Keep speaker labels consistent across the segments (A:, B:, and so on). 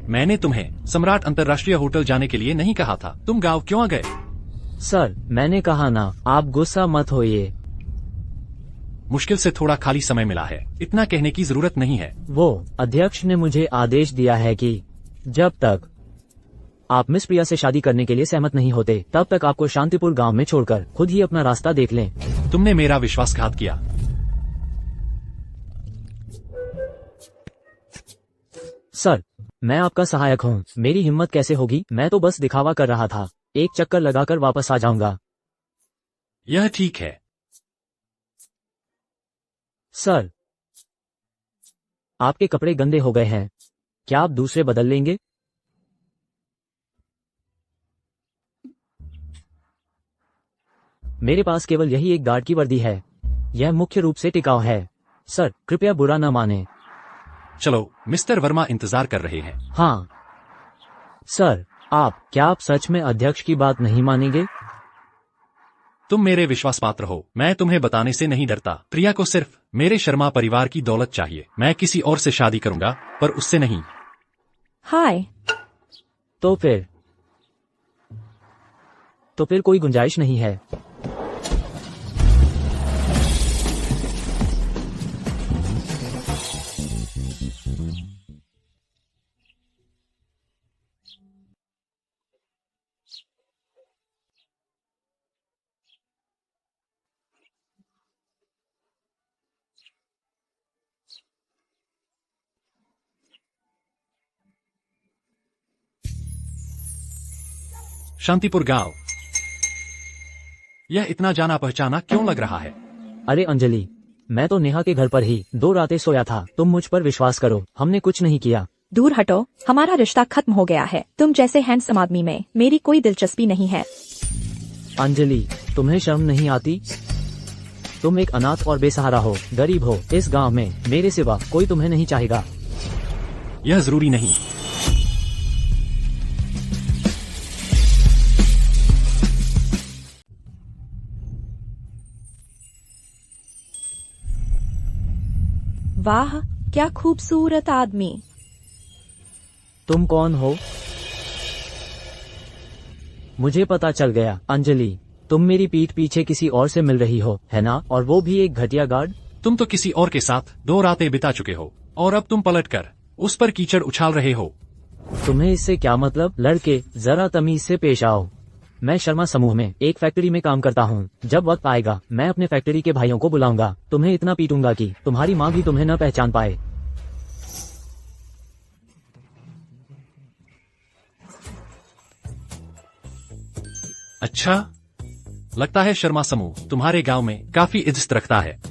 A: मैंने तुम्हें सम्राट अंतर्राष्ट्रीय होटल जाने के लिए नहीं कहा था। तुम गाँव क्यों आ गए?
B: सर, मैंने कहा ना, आप गुस्सा मत होइए।
A: मुश्किल से थोड़ा खाली समय मिला है, इतना कहने की जरूरत नहीं है।
B: वो अध्यक्ष ने मुझे आदेश दिया है कि जब तक आप मिस प्रिया से शादी करने के लिए सहमत नहीं होते, तब तक आपको शांतिपुर गांव में छोड़कर खुद ही अपना रास्ता देख लें।
A: तुमने मेरा विश्वासघात किया।
B: सर, मैं आपका सहायक हूँ, मेरी हिम्मत कैसे होगी? मैं तो बस दिखावा कर रहा था, एक चक्कर लगाकर वापस आ जाऊंगा।
A: यह ठीक है।
B: सर, आपके कपड़े गंदे हो गए हैं, क्या आप दूसरे बदल लेंगे? मेरे पास केवल यही एक गार्ड की वर्दी है, यह मुख्य रूप से टिकाऊ है। सर, कृपया बुरा न माने।
A: चलो, मिस्टर वर्मा इंतजार कर रहे हैं।
B: हाँ सर, क्या आप सच में अध्यक्ष की बात नहीं मानेंगे?
A: तुम मेरे विश्वास पात्र हो, मैं तुम्हें बताने से नहीं डरता। प्रिया को सिर्फ मेरे शर्मा परिवार की दौलत चाहिए। मैं किसी और से शादी करूंगा, पर उससे नहीं।
C: हाय।
B: तो फिर कोई गुंजाइश नहीं है।
A: शांतिपुर गांव। यह इतना जाना पहचाना क्यों लग रहा है?
B: अरे अंजलि, मैं तो नेहा के घर पर ही 2 रातें सोया था। तुम मुझ पर विश्वास करो, हमने कुछ नहीं किया।
C: दूर हटो, हमारा रिश्ता खत्म हो गया है। तुम जैसे हैंडसम आदमी में मेरी कोई दिलचस्पी नहीं है।
B: अंजलि, तुम्हें शर्म नहीं आती? तुम एक अनाथ और बेसहारा हो, गरीब हो। इस गांव में मेरे सिवा कोई तुम्हें नहीं चाहेगा।
A: यह जरूरी नहीं।
C: वाह, क्या खूबसूरत आदमी।
B: तुम कौन हो? मुझे पता चल गया। अंजलि, तुम मेरी पीठ पीछे किसी और से मिल रही हो, है ना? और वो भी एक घटिया गार्ड।
A: तुम तो किसी और के साथ 2 रातें बिता चुके हो, और अब तुम पलटकर उस पर कीचड़ उछाल रहे हो।
B: तुम्हें इससे क्या मतलब? लड़के, जरा तमीज से पेश आओ। मैं शर्मा समूह में एक फैक्ट्री में काम करता हूँ। जब वक्त आएगा, मैं अपने फैक्ट्री के भाइयों को बुलाऊंगा। तुम्हें इतना पीटूंगा कि तुम्हारी माँ भी तुम्हें न पहचान पाए।
A: अच्छा, लगता है शर्मा समूह तुम्हारे गांव में काफी इज्जत रखता है।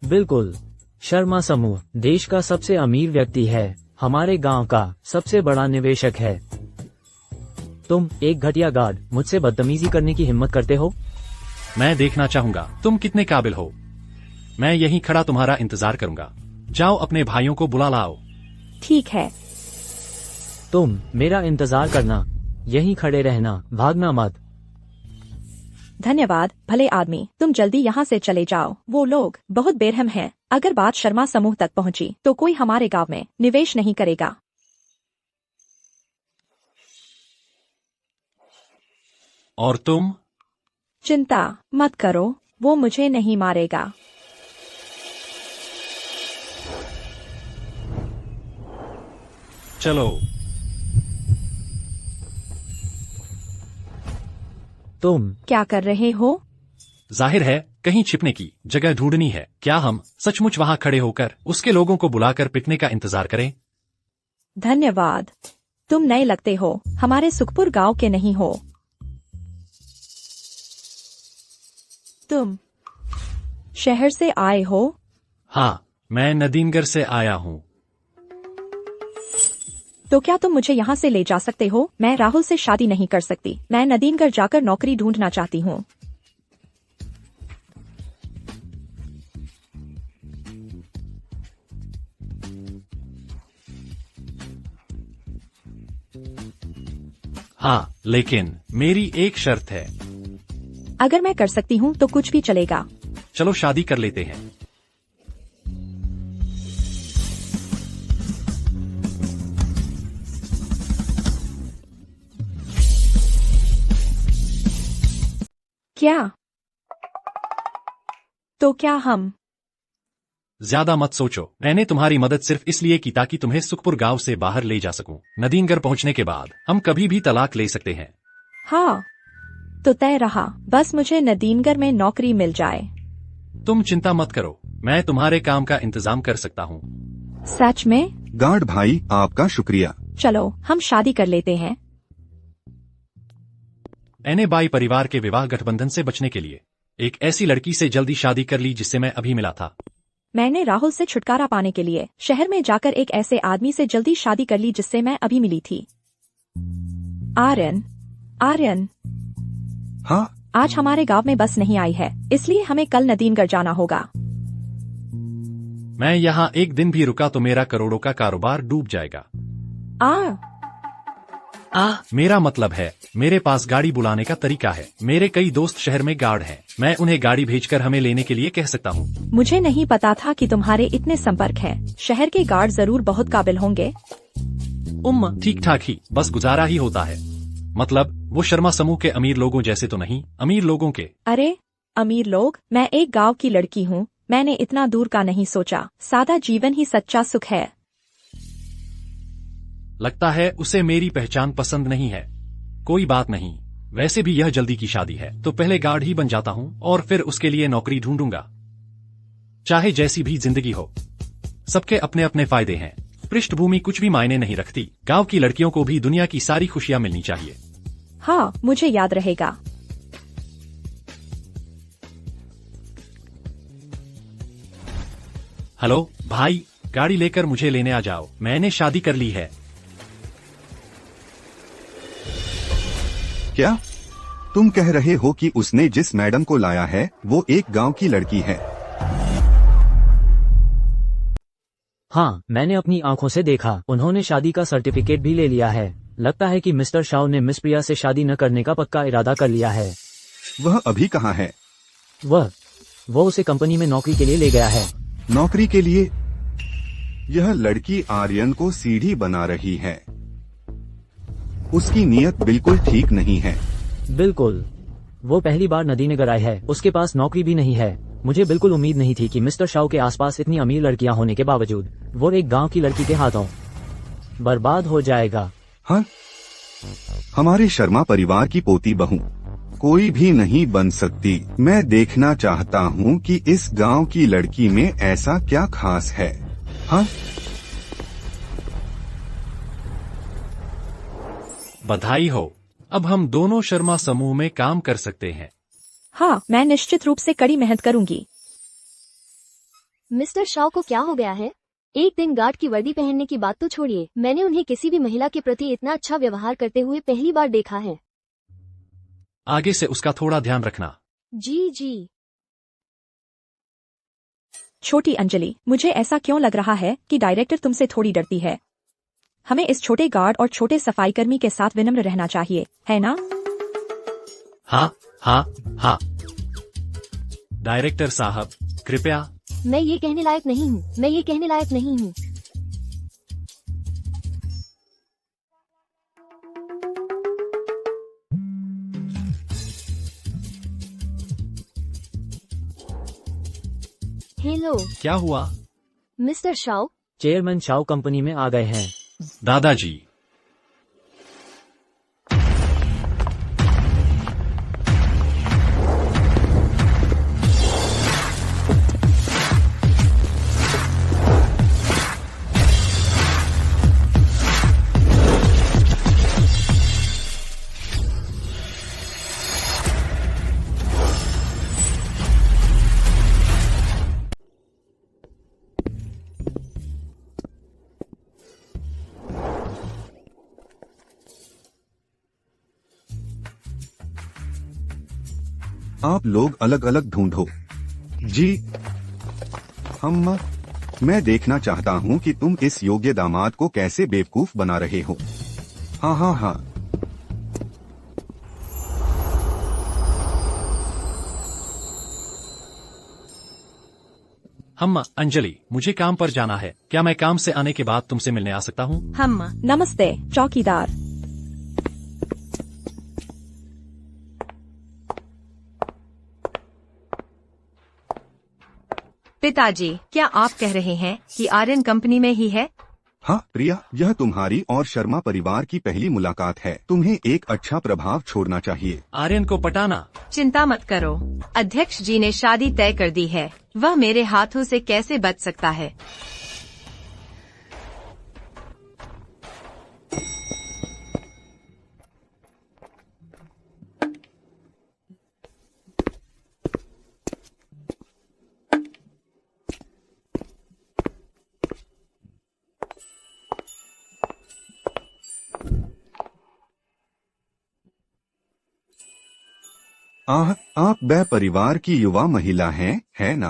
B: बिल्कुल, शर्मा समूह देश का सबसे अमीर व्यक्ति है, हमारे गांव का सबसे बड़ा निवेशक है। तुम एक घटिया गार्ड मुझसे बदतमीजी करने की हिम्मत करते हो?
A: मैं देखना चाहूंगा तुम कितने काबिल हो। मैं यहीं खड़ा तुम्हारा इंतजार करूंगा। जाओ, अपने भाइयों को बुला लाओ।
C: ठीक है।
B: तुम मेरा इंतजार करना, यहीं खड़े रहना, भागना मत।
C: धन्यवाद भले आदमी, तुम जल्दी यहाँ से चले जाओ। वो लोग बहुत बेरहम हैं। अगर बात शर्मा समूह तक पहुँची तो कोई हमारे गांव में निवेश नहीं करेगा।
A: और तुम?
C: चिंता मत करो, वो मुझे नहीं मारेगा।
A: चलो।
B: तुम
C: क्या कर रहे हो?
A: जाहिर है कहीं छिपने की जगह ढूंढनी है। क्या हम सचमुच वहां खड़े होकर उसके लोगों को बुलाकर पिटने का इंतजार करें?
C: धन्यवाद, तुम नए लगते हो, हमारे सुखपुर गांव के नहीं हो। तुम शहर से आए हो?
A: हाँ, मैं नदीमगढ़ से आया हूँ।
C: तो क्या तुम मुझे यहाँ से ले जा सकते हो? मैं राहुल से शादी नहीं कर सकती। मैं नदीमगढ़ जाकर नौकरी ढूंढना चाहती हूँ।
A: हाँ, लेकिन मेरी एक शर्त है।
C: अगर मैं कर सकती हूँ तो कुछ भी चलेगा।
A: चलो शादी कर लेते हैं।
C: क्या? तो क्या हम?
A: ज्यादा मत सोचो, मैंने तुम्हारी मदद सिर्फ इसलिए की ताकि तुम्हें सुखपुर गांव से बाहर ले जा सकूं। नदीनगर पहुंचने के बाद हम कभी भी तलाक ले सकते हैं।
C: हाँ, तो तय रहा, बस मुझे नदीनगर में नौकरी मिल जाए।
A: तुम चिंता मत करो, मैं तुम्हारे काम का इंतजाम कर सकता हूँ।
C: सच में?
D: गार्ड भाई आपका शुक्रिया।
C: चलो हम शादी कर लेते हैं।
A: मैंने बाई परिवार के विवाह गठबंधन से बचने के लिए एक ऐसी लड़की से जल्दी शादी कर ली जिससे मैं अभी मिला था।
C: मैंने राहुल से छुटकारा पाने के लिए शहर में जाकर एक ऐसे आदमी से जल्दी शादी कर ली जिससे मैं अभी मिली थी। आर्यन,
D: हाँ,
C: आज हमारे गांव में बस नहीं आई है, इसलिए हमें कल नदीनगढ़ जाना होगा।
A: मैं यहाँ एक दिन भी रुका तो मेरा करोड़ों का कारोबार डूब जाएगा। मेरा मतलब है, मेरे पास गाड़ी बुलाने का तरीका है। मेरे कई दोस्त शहर में गार्ड हैं, मैं उन्हें गाड़ी भेजकर हमें लेने के लिए कह सकता हूँ।
C: मुझे नहीं पता था कि तुम्हारे इतने संपर्क हैं। शहर के गार्ड जरूर बहुत काबिल होंगे।
A: ठीक ठाक ही, बस गुजारा ही होता है। मतलब वो शर्मा समूह के अमीर लोगों जैसे तो नहीं, अमीर लोगों के।
C: अरे अमीर लोग? मैं एक गांव की लड़की हूँ, मैंने इतना दूर का नहीं सोचा। सादा जीवन ही सच्चा सुख है।
A: लगता है उसे मेरी पहचान पसंद नहीं है। कोई बात नहीं, वैसे भी यह जल्दी की शादी है तो पहले गार्ड ही बन जाता हूँ और फिर उसके लिए नौकरी ढूंढूंगा। चाहे जैसी भी जिंदगी हो, सबके अपने अपने फायदे हैं। पृष्ठभूमि कुछ भी मायने नहीं रखती। गांव की लड़कियों को भी दुनिया की सारी खुशियां मिलनी चाहिए।
C: हाँ, मुझे याद रहेगा।
A: हेलो भाई, गाड़ी लेकर मुझे लेने आ जाओ, मैंने शादी कर ली है।
D: क्या तुम कह रहे हो कि उसने जिस मैडम को लाया है वो एक गांव की लड़की है?
B: हाँ, मैंने अपनी आंखों से देखा। उन्होंने शादी का सर्टिफिकेट भी ले लिया है। लगता है कि मिस्टर शाओ ने मिस प्रिया से शादी न करने का पक्का इरादा कर लिया है।
D: वह अभी कहाँ है?
B: वो उसे कंपनी में नौकरी के लिए ले गया है।
D: नौकरी के लिए? यह लड़की आर्यन को सीढ़ी बना रही है। उसकी नीयत बिल्कुल ठीक नहीं है।
B: बिल्कुल, वो पहली बार नदीनगर आई है, उसके पास नौकरी भी नहीं है। मुझे बिल्कुल उम्मीद नहीं थी कि मिस्टर शाओ के आसपास इतनी अमीर लड़कियां होने के बावजूद वो एक गांव की लड़की के हाथों बर्बाद हो जाएगा।
D: हाँ, हमारे शर्मा परिवार की पोती बहू कोई भी नहीं बन सकती। मैं देखना चाहता हूँ कि इस गांव की लड़की में ऐसा क्या खास है। हाँ,
A: बधाई हो, अब हम दोनों शर्मा समूह में काम कर सकते हैं।
C: हाँ, मैं निश्चित रूप से कड़ी मेहनत करूंगी।
E: मिस्टर शाओ को क्या हो गया है? एक दिन गार्ड की वर्दी पहनने की बात तो छोड़िए, मैंने उन्हें किसी भी महिला के प्रति इतना अच्छा व्यवहार करते हुए पहली बार देखा है।
A: आगे से उसका थोड़ा ध्यान रखना।
E: जी।
C: छोटी अंजलि, मुझे ऐसा क्यों लग रहा है कि डायरेक्टर तुमसे थोड़ी डरती है। हमें इस छोटे गार्ड और छोटे सफाई कर्मी के साथ विनम्र रहना चाहिए, है ना?
A: हाँ। डायरेक्टर साहब, कृपया।
E: मैं ये कहने लायक नहीं हूँ। हेलो,
A: क्या हुआ?
E: Mister Shao.
B: Chairman Shao company में आ गए हैं।
A: दादाजी,
D: आप लोग अलग अलग ढूंढो। जी, मैं देखना चाहता हूँ कि तुम इस योग्य दामाद को कैसे बेवकूफ बना रहे हो। हाँ।
A: अंजलि, मुझे काम पर जाना है। क्या मैं काम से आने के बाद तुमसे मिलने आ सकता हूँ?
C: नमस्ते चौकीदार।
F: पिताजी, क्या आप कह रहे हैं कि आर्यन कंपनी में ही है?
D: हाँ प्रिया, यह तुम्हारी और शर्मा परिवार की पहली मुलाकात है। तुम्हें एक अच्छा प्रभाव छोड़ना चाहिए।
A: आर्यन को पटाना।
F: चिंता मत करो, अध्यक्ष जी ने शादी तय कर दी है। वह मेरे हाथों से कैसे बच सकता है?
D: आप बै परिवार की युवा महिला हैं, है ना?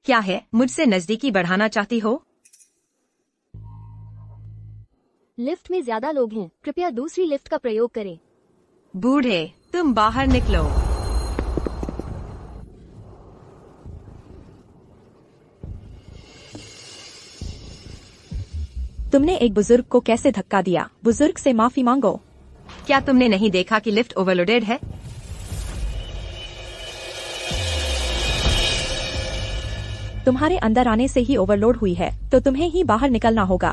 F: क्या है, मुझसे नजदीकी बढ़ाना चाहती हो?
E: लिफ्ट में ज्यादा लोग हैं, कृपया दूसरी लिफ्ट का प्रयोग करें।
F: बूढ़े, तुम बाहर निकलो।
C: तुमने एक बुजुर्ग को कैसे धक्का दिया? बुजुर्ग से माफी मांगो।
F: क्या तुमने नहीं देखा कि लिफ्ट ओवरलोडेड है?
C: तुम्हारे अंदर आने से ही ओवरलोड हुई है, तो तुम्हें ही बाहर निकलना होगा।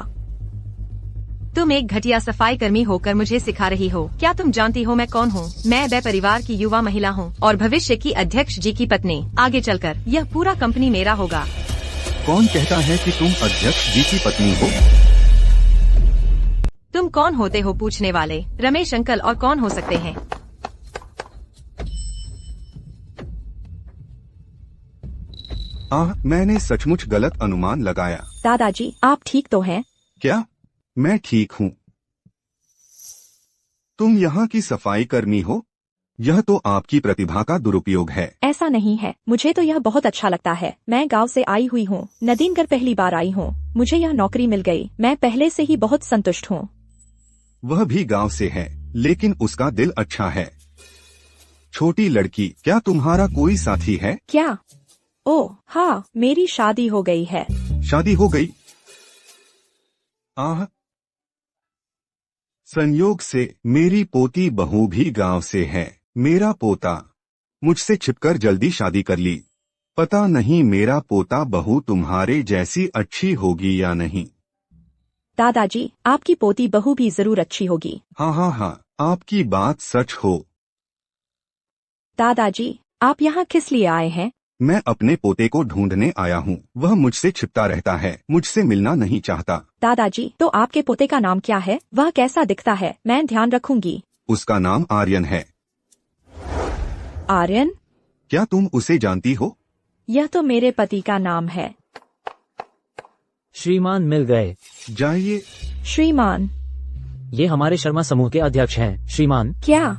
F: तुम एक घटिया सफाई कर्मी होकर मुझे सिखा रही हो। क्या तुम जानती हो मैं कौन हूँ? मैं बै परिवार की युवा महिला हूँ और भविष्य की अध्यक्ष जी की पत्नी। आगे चलकर यह पूरा कंपनी मेरा होगा।
D: कौन कहता है कि तुम अध्यक्ष जी की पत्नी हो?
F: तुम कौन होते हो पूछने वाले? रमेश अंकल, और कौन हो सकते हैं?
D: मैंने सचमुच गलत अनुमान लगाया।
C: दादाजी, आप ठीक तो हैं?
D: क्या? मैं ठीक हूँ। तुम यहाँ की सफाई कर्मी हो? यह तो आपकी प्रतिभा का दुरुपयोग है।
C: ऐसा नहीं है, मुझे तो यह बहुत अच्छा लगता है। मैं गांव से आई हुई हूँ, नदीनगर पहली बार आई हूँ। मुझे यह नौकरी मिल गई। मैं पहले से ही बहुत संतुष्ट हूँ।
D: वह भी गांव से है, लेकिन उसका दिल अच्छा है। छोटी लड़की, क्या तुम्हारा कोई साथी है?
C: क्या? ओह हाँ, मेरी शादी हो गई है।
D: शादी हो गई? संयोग से मेरी पोती बहू भी गांव से है। मेरा पोता मुझसे छिपकर जल्दी शादी कर ली। पता नहीं मेरा पोता बहू तुम्हारे जैसी अच्छी होगी या नहीं।
C: दादाजी, आपकी पोती बहू भी जरूर अच्छी होगी।
D: हाँ, आपकी बात सच हो।
C: दादाजी, आप यहाँ किस लिए आए हैं?
D: मैं अपने पोते को ढूंढने आया हूँ। वह मुझसे छिपता रहता है, मुझसे मिलना नहीं चाहता।
C: दादाजी, तो आपके पोते का नाम क्या है? वह कैसा दिखता है? मैं ध्यान रखूंगी।
D: उसका नाम आर्यन है।
C: आर्यन?
D: क्या तुम उसे जानती हो?
C: यह तो मेरे पति का नाम है।
B: श्रीमान मिल गए।
D: जाइए।
C: श्रीमान?
B: ये हमारे शर्मा समूह के अध्यक्ष हैं। श्रीमान,
C: क्या?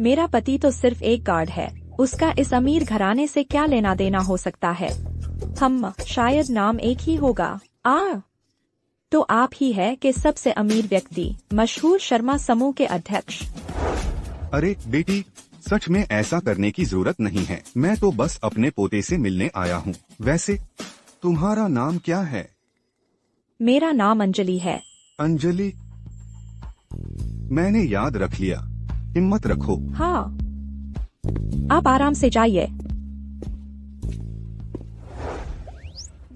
C: मेरा पति तो सिर्फ एक गार्ड है। उसका इस अमीर घराने से क्या लेना देना हो सकता है? हम शायद नाम एक ही होगा। तो आप ही है कि सबसे अमीर व्यक्ति, मशहूर शर्मा समूह के अध्यक्ष।
D: अरे बेटी, सच में ऐसा करने की जरूरत नहीं है। मैं तो बस अपने पोते से मिलने आया हूँ। वैसे तुम्हारा नाम क्या है?
C: मेरा नाम अंजलि है।
D: अंजलि? मैंने याद रख लिया। हिम्मत रखो।
C: हाँ, आप आराम से जाइए।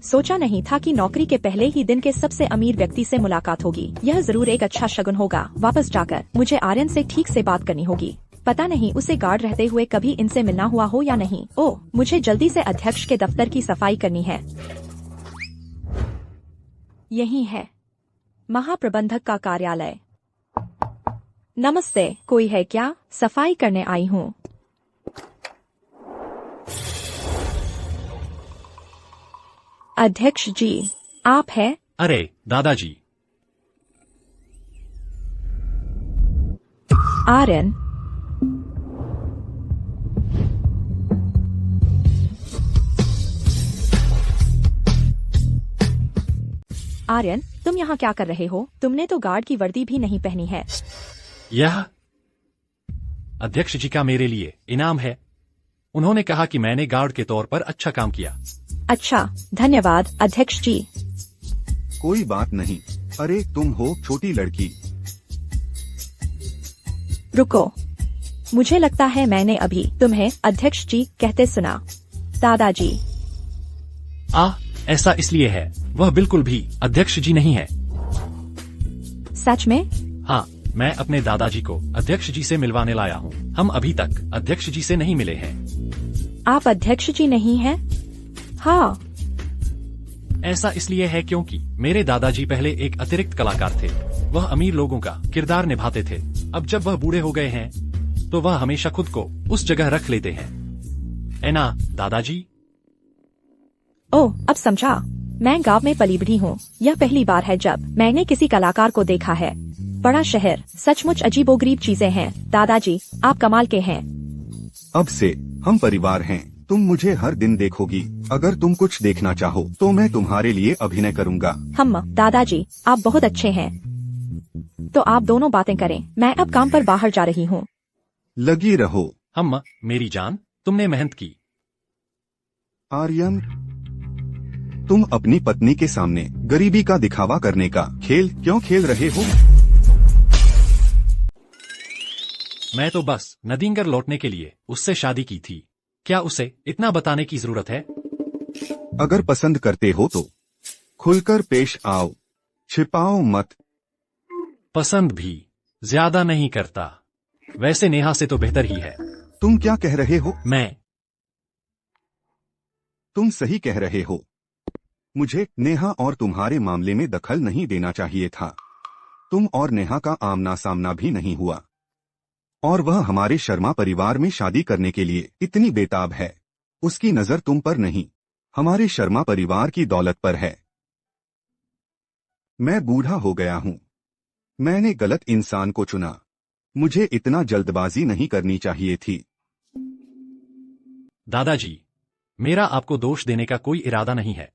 C: सोचा नहीं था कि नौकरी के पहले ही दिन के सबसे अमीर व्यक्ति से मुलाकात होगी। यह जरूर एक अच्छा शगुन होगा। वापस जाकर मुझे आर्यन से ठीक से बात करनी होगी। पता नहीं उसे गार्ड रहते हुए कभी इनसे मिलना हुआ हो या नहीं। ओह, मुझे जल्दी से अध्यक्ष के दफ्तर की सफाई करनी है। यही है महाप्रबंधक का कार्यालय। नमस्ते, कोई है क्या? सफाई करने आई हूँ। अध्यक्ष जी, आप हैं?
A: अरे दादाजी,
C: आर्यन? आर्यन, तुम यहाँ क्या कर रहे हो? तुमने तो गार्ड की वर्दी भी नहीं पहनी है।
A: यह अध्यक्ष जी का मेरे लिए इनाम है। उन्होंने कहा कि मैंने गार्ड के तौर पर अच्छा काम किया।
C: अच्छा, धन्यवाद अध्यक्ष जी।
D: कोई बात नहीं। अरे तुम हो छोटी लड़की।
C: रुको, मुझे लगता है मैंने अभी तुम्हें अध्यक्ष जी कहते सुना। दादाजी,
A: ऐसा इसलिए है, वह बिल्कुल भी अध्यक्ष जी नहीं है।
C: सच में?
A: हाँ, मैं अपने दादाजी को अध्यक्ष जी से मिलवाने लाया हूँ। हम अभी तक अध्यक्ष जी से नहीं मिले हैं।
C: आप अध्यक्ष जी नहीं हैं? हाँ।
A: ऐसा इसलिए है क्योंकि मेरे दादाजी पहले एक अतिरिक्त कलाकार थे। वह अमीर लोगों का किरदार निभाते थे। अब जब वह बूढ़े हो गए हैं तो वह हमेशा खुद को उस जगह रख लेते हैं। है ना दादाजी?
C: ओह, अब समझा। मैं गांव में पली बढ़ी हूँ। यह पहली बार है जब मैंने किसी कलाकार को देखा है। बड़ा शहर, सचमुच अजीबोगरीब चीजें हैं। दादाजी, आप कमाल के हैं।
D: अब से हम परिवार हैं। तुम मुझे हर दिन देखोगी। अगर तुम कुछ देखना चाहो तो मैं तुम्हारे लिए अभिनय करूँगा।
C: दादाजी, आप बहुत अच्छे हैं। तो आप दोनों बातें करें। मैं अब काम पर बाहर जा रही हूँ।
D: लगी रहो।
A: मेरी जान, तुमने मेहनत की।
D: आर्यन, तुम अपनी पत्नी के सामने गरीबी का दिखावा करने का खेल क्यों खेल रहे हो?
A: मैं तो बस नदींगर लौटने के लिए उससे शादी की थी। क्या उसे इतना बताने की जरूरत है?
D: अगर पसंद करते हो तो खुलकर पेश आओ, छिपाओ मत।
A: पसंद भी ज्यादा नहीं करता। वैसे नेहा से तो बेहतर ही है।
D: तुम क्या कह रहे हो? तुम सही कह रहे हो। मुझे नेहा और तुम्हारे मामले में दखल नहीं देना चाहिए था। तुम और नेहा का आमना सामना भी नहीं हुआ और वह हमारे शर्मा परिवार में शादी करने के लिए इतनी बेताब है। उसकी नजर तुम पर नहीं, हमारे शर्मा परिवार की दौलत पर है। मैं बूढ़ा हो गया हूँ। मैंने गलत इंसान को चुना। मुझे इतना जल्दबाजी नहीं करनी चाहिए थी।
A: दादाजी, मेरा आपको दोष देने का कोई इरादा नहीं है।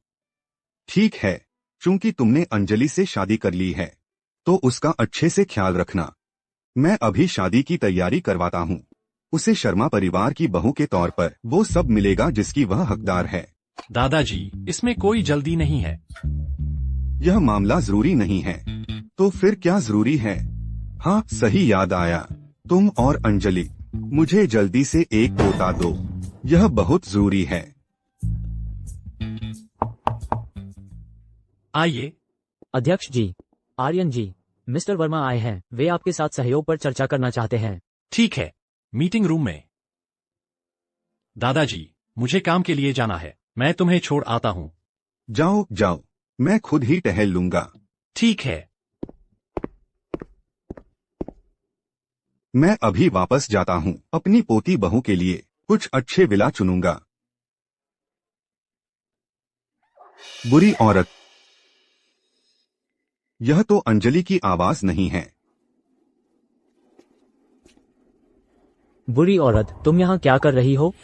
D: ठीक है, चूंकि तुमने अंजलि से शादी कर ली है तो उसका अच्छे से ख्याल रखना। मैं अभी शादी की तैयारी करवाता हूँ। उसे शर्मा परिवार की बहू के तौर पर वो सब मिलेगा जिसकी वह हकदार है।
A: दादाजी, इसमें कोई जल्दी नहीं है।
D: यह मामला जरूरी नहीं है तो फिर क्या जरूरी है? हाँ, सही याद आया। तुम और अंजलि, मुझे जल्दी से एक पोता दो। यह बहुत जरूरी है।
A: आइए।
B: अध्यक्ष जी, आर्यन जी, मिस्टर वर्मा आए हैं। वे आपके साथ सहयोग पर चर्चा करना चाहते हैं।
A: ठीक है, मीटिंग रूम में। दादाजी, मुझे काम के लिए जाना है। मैं तुम्हें छोड़ आता हूँ।
D: जाओ जाओ, मैं खुद ही टहल लूंगा।
A: ठीक है।
D: मैं अभी वापस जाता हूँ। अपनी पोती बहू के लिए कुछ अच्छे विला चुनूंगा। बुरी औरत। यह तो अंजलि की आवाज नहीं है।
B: बुरी औरत, तुम यहाँ क्या कर रही हो?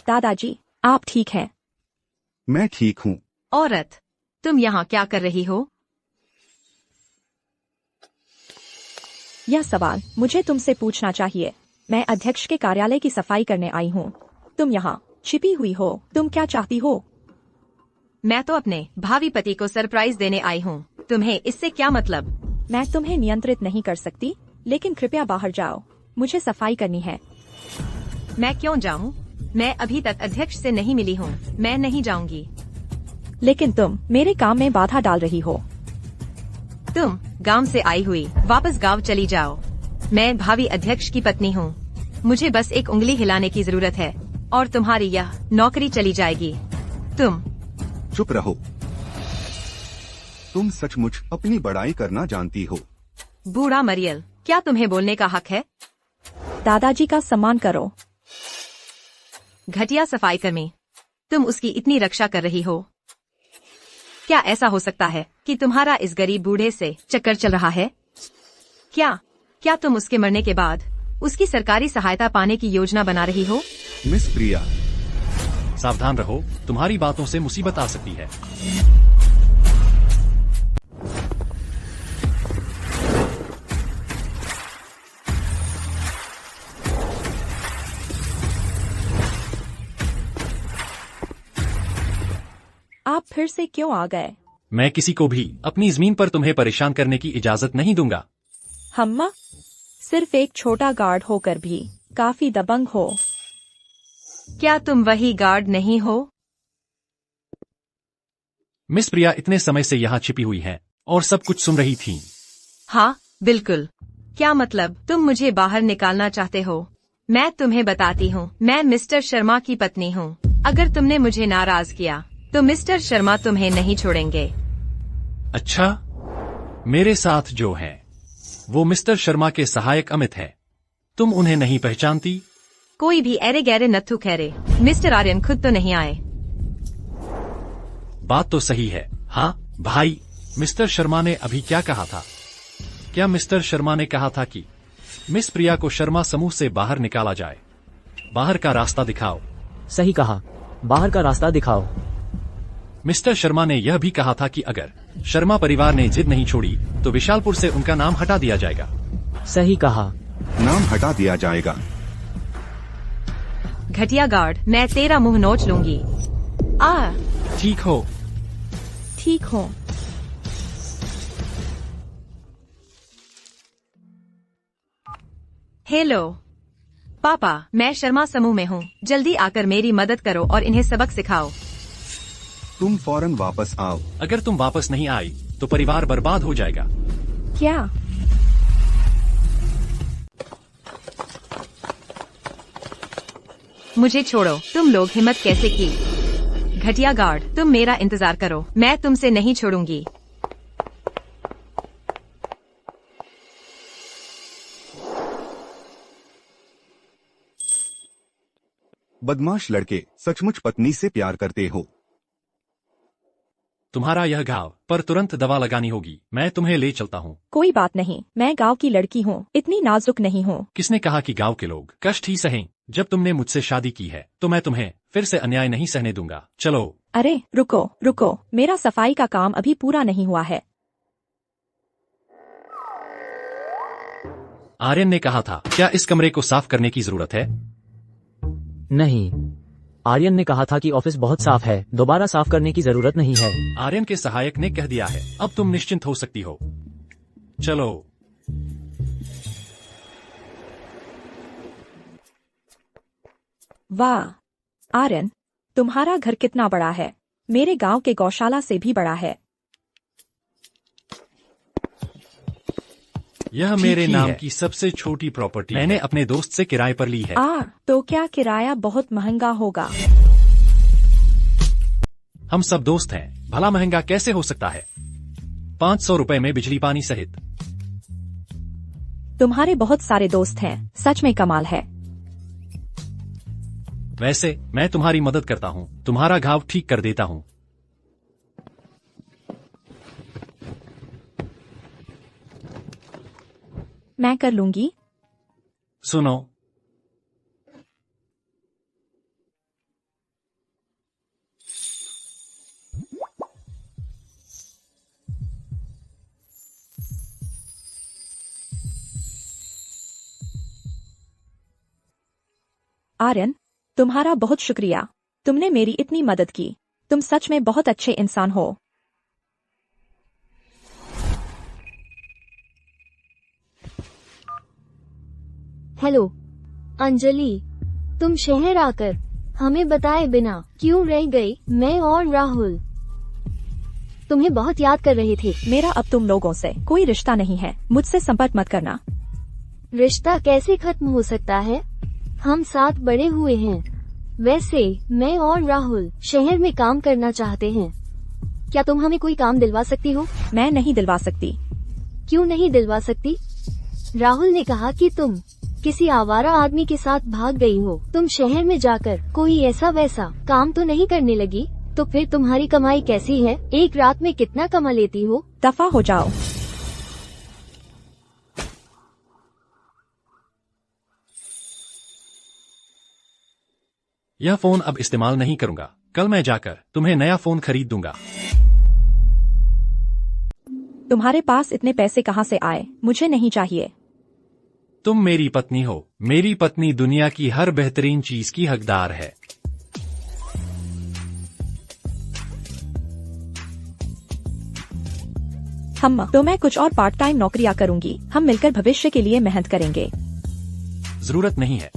C: दादाजी, आप ठीक हैं?
D: मैं ठीक हूँ।
F: औरत, तुम यहाँ क्या कर रही हो?
C: यह सवाल मुझे तुमसे पूछना चाहिए। मैं अध्यक्ष के कार्यालय की सफाई करने आई हूँ। तुम यहाँ छिपी हुई हो। तुम क्या चाहती हो?
F: मैं तो अपने भावी पति को सरप्राइज देने आई हूँ। तुम्हें इससे क्या मतलब?
C: मैं तुम्हें नियंत्रित नहीं कर सकती, लेकिन कृपया बाहर जाओ। मुझे सफाई करनी है।
F: मैं क्यों जाऊँ? मैं अभी तक अध्यक्ष से नहीं मिली हूँ। मैं नहीं जाऊंगी।
C: लेकिन तुम मेरे काम में बाधा डाल रही हो।
F: तुम गांव से आई हुई वापस गांव चली जाओ। मैं भावी अध्यक्ष की पत्नी हूँ। मुझे बस एक उंगली हिलाने की जरूरत है और तुम्हारी यह नौकरी चली जाएगी। तुम
D: चुप रहो। तुम सचमुच अपनी बड़ाई करना जानती हो।
F: बूढ़ा मरियल, क्या तुम्हें बोलने का हक है?
C: दादाजी का सम्मान करो।
F: घटिया सफाई कर्मी, तुम उसकी इतनी रक्षा कर रही हो। क्या ऐसा हो सकता है कि तुम्हारा इस गरीब बूढ़े से चक्कर चल रहा है? क्या तुम उसके मरने के बाद उसकी सरकारी सहायता पाने की योजना बना रही हो?
D: मिस प्रिया,
A: सावधान रहो, तुम्हारी बातों से मुसीबत आ सकती है।
C: फिर से क्यों आ गए?
A: मैं किसी को भी अपनी जमीन पर तुम्हें परेशान करने की इजाजत नहीं दूंगा।
C: हम्मा, सिर्फ एक छोटा गार्ड होकर भी काफी दबंग हो।
F: क्या तुम वही गार्ड नहीं हो?
A: मिस प्रिया इतने समय से यहाँ छिपी हुई हैं और सब कुछ सुन रही थीं।
F: हाँ बिल्कुल। क्या मतलब, तुम मुझे बाहर निकालना चाहते हो? मैं तुम्हें बताती हूँ, मैं मिस्टर शर्मा की पत्नी हूँ। अगर तुमने मुझे नाराज किया तो मिस्टर शर्मा तुम्हें नहीं छोड़ेंगे।
A: अच्छा, मेरे साथ जो है वो मिस्टर शर्मा के सहायक अमित है। तुम उन्हें नहीं पहचानती?
F: कोई भी एरे गैरे नत्थु खैरे। मिस्टर आर्यन खुद तो नहीं आए।
A: बात तो सही है। हाँ भाई, मिस्टर शर्मा ने अभी क्या कहा था? क्या मिस्टर शर्मा ने कहा था कि मिस प्रिया को शर्मा समूह से बाहर निकाला जाए? बाहर का रास्ता दिखाओ।
B: सही कहा, बाहर का रास्ता दिखाओ।
A: मिस्टर शर्मा ने यह भी कहा था कि अगर शर्मा परिवार ने जिद नहीं छोड़ी तो विशालपुर से उनका नाम हटा दिया जाएगा।
B: सही कहा।
D: नाम हटा दिया जाएगा।
F: घटिया गार्ड, मैं तेरा मुंह नोच लूंगी।
A: ठीक हो।
C: ठीक हो।
F: हेलो पापा, मैं शर्मा समूह में हूँ। जल्दी आकर मेरी मदद करो और इन्हें सबक सिखाओ।
D: तुम फौरन वापस आओ।
A: अगर तुम वापस नहीं आई तो परिवार बर्बाद हो जाएगा।
C: क्या?
F: मुझे छोड़ो। तुम लोग हिम्मत कैसे की? घटिया गार्ड, तुम मेरा इंतजार करो, मैं तुमसे नहीं छोड़ूंगी।
D: बदमाश लड़के, सचमुच पत्नी से प्यार करते हो?
A: तुम्हारा यह घाव पर तुरंत दवा लगानी होगी। मैं तुम्हें ले चलता हूँ।
C: कोई बात नहीं, मैं गांव की लड़की हूँ, इतनी नाजुक नहीं हूँ।
A: किसने कहा कि गांव के लोग कष्ट ही सहें? जब तुमने मुझसे शादी की है तो मैं तुम्हें फिर से अन्याय नहीं सहने दूंगा। चलो।
C: अरे रुको रुको, मेरा सफाई का काम अभी पूरा नहीं हुआ है।
A: आर्यन ने कहा था, क्या इस कमरे को साफ करने की जरूरत है?
B: नहीं, आर्यन ने कहा था कि ऑफिस बहुत साफ है, दोबारा साफ करने की जरूरत नहीं है।
A: आर्यन के सहायक ने कह दिया है। अब तुम निश्चिंत हो सकती हो। चलो।
C: वाह आर्यन, तुम्हारा घर कितना बड़ा है, मेरे गांव के गौशाला से भी बड़ा है।
A: यह मेरे नाम की सबसे छोटी प्रॉपर्टी मैंने अपने दोस्त से किराए पर ली है।
C: तो क्या किराया बहुत महंगा होगा?
A: हम सब दोस्त हैं, भला महंगा कैसे हो सकता है? 500 रुपए में बिजली पानी सहित।
C: तुम्हारे बहुत सारे दोस्त हैं, सच में कमाल है।
A: वैसे मैं तुम्हारी मदद करता हूँ, तुम्हारा घाव ठीक कर देता हूँ।
C: मैं कर लूंगी।
A: सुनो,
C: आर्यन, तुम्हारा बहुत शुक्रिया, तुमने मेरी इतनी मदद की। तुम सच में बहुत अच्छे इंसान हो।
E: हेलो अंजलि, तुम शहर आकर हमें बताए बिना क्यों रह गई? मैं और राहुल तुम्हें बहुत याद कर रहे थे।
C: मेरा अब तुम लोगों से कोई रिश्ता नहीं है, मुझसे संपर्क मत करना।
E: रिश्ता कैसे खत्म हो सकता है? हम साथ बड़े हुए हैं। वैसे मैं और राहुल शहर में काम करना चाहते हैं। क्या तुम हमें कोई काम दिलवा सकती हो?
C: मैं नहीं दिलवा सकती।
E: क्यों नहीं दिलवा सकती? राहुल ने कहा कि तुम किसी आवारा आदमी के साथ भाग गई हो। तुम शहर में जाकर कोई ऐसा वैसा काम तो नहीं करने लगी? तो फिर तुम्हारी कमाई कैसी है? एक रात में कितना कमा लेती हो?
C: दफा हो जाओ।
A: यह फोन अब इस्तेमाल नहीं करूंगा। कल मैं जाकर तुम्हें नया फोन खरीद दूंगा।
C: तुम्हारे पास इतने पैसे कहाँ से आए? मुझे नहीं चाहिए।
A: तुम मेरी पत्नी हो। मेरी पत्नी दुनिया की हर बेहतरीन चीज की हकदार है।
C: तो मैं कुछ और पार्ट टाइम नौकरियां करूंगी। हम मिलकर भविष्य के लिए मेहनत करेंगे।
A: जरूरत नहीं है।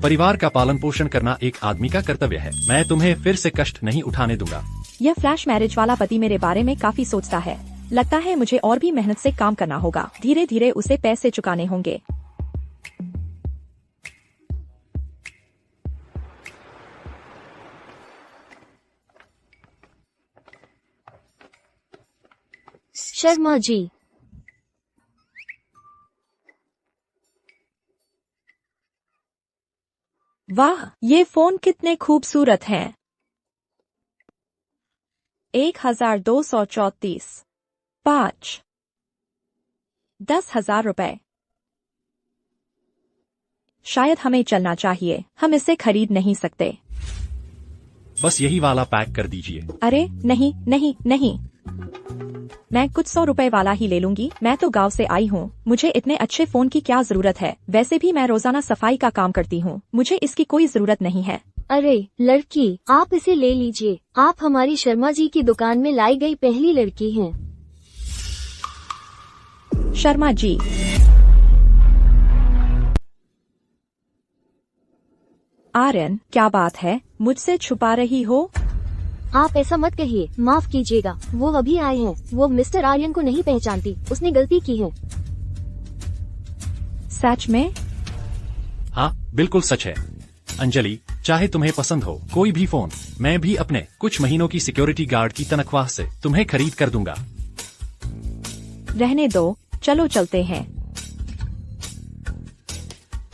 A: परिवार का पालन पोषण करना एक आदमी का कर्तव्य है। मैं तुम्हें फिर से कष्ट नहीं उठाने दूंगा।
C: यह फ्लैश मैरिज वाला पति मेरे बारे में काफी सोचता है। लगता है मुझे और भी मेहनत से काम करना होगा। धीरे धीरे उसे पैसे चुकाने होंगे।
E: शर्मा जी,
C: वाह, ये फोन कितने खूबसूरत हैं। 1234, 5, 10,000 रुपए। शायद हमें चलना चाहिए। हम इसे खरीद नहीं सकते।
A: बस यही वाला पैक कर दीजिए।
C: अरे नहीं नहीं नहीं, मैं कुछ 100 रुपए वाला ही ले लूंगी। मैं तो गांव से आई हूँ। मुझे इतने अच्छे फोन की क्या जरूरत है। वैसे भी मैं रोजाना सफाई का काम करती हूँ। मुझे इसकी कोई जरूरत नहीं है।
E: अरे लड़की, आप इसे ले लीजिए। आप हमारी शर्मा जी की दुकान में लाई गई पहली लड़की हैं।
C: शर्मा जी, आर्यन, क्या बात है? मुझसे छुपा रही हो?
E: आप ऐसा मत कहिए, माफ कीजिएगा। वो अभी आए हैं। वो मिस्टर आर्यन को नहीं पहचानती। उसने गलती की है।
C: सच में?
A: हाँ, बिल्कुल सच है। अंजलि, चाहे तुम्हें पसंद हो कोई भी फोन, मैं भी अपने कुछ महीनों की सिक्योरिटी गार्ड की तनख्वाह से तुम्हें खरीद कर दूंगा।
C: रहने दो, चलो चलते हैं।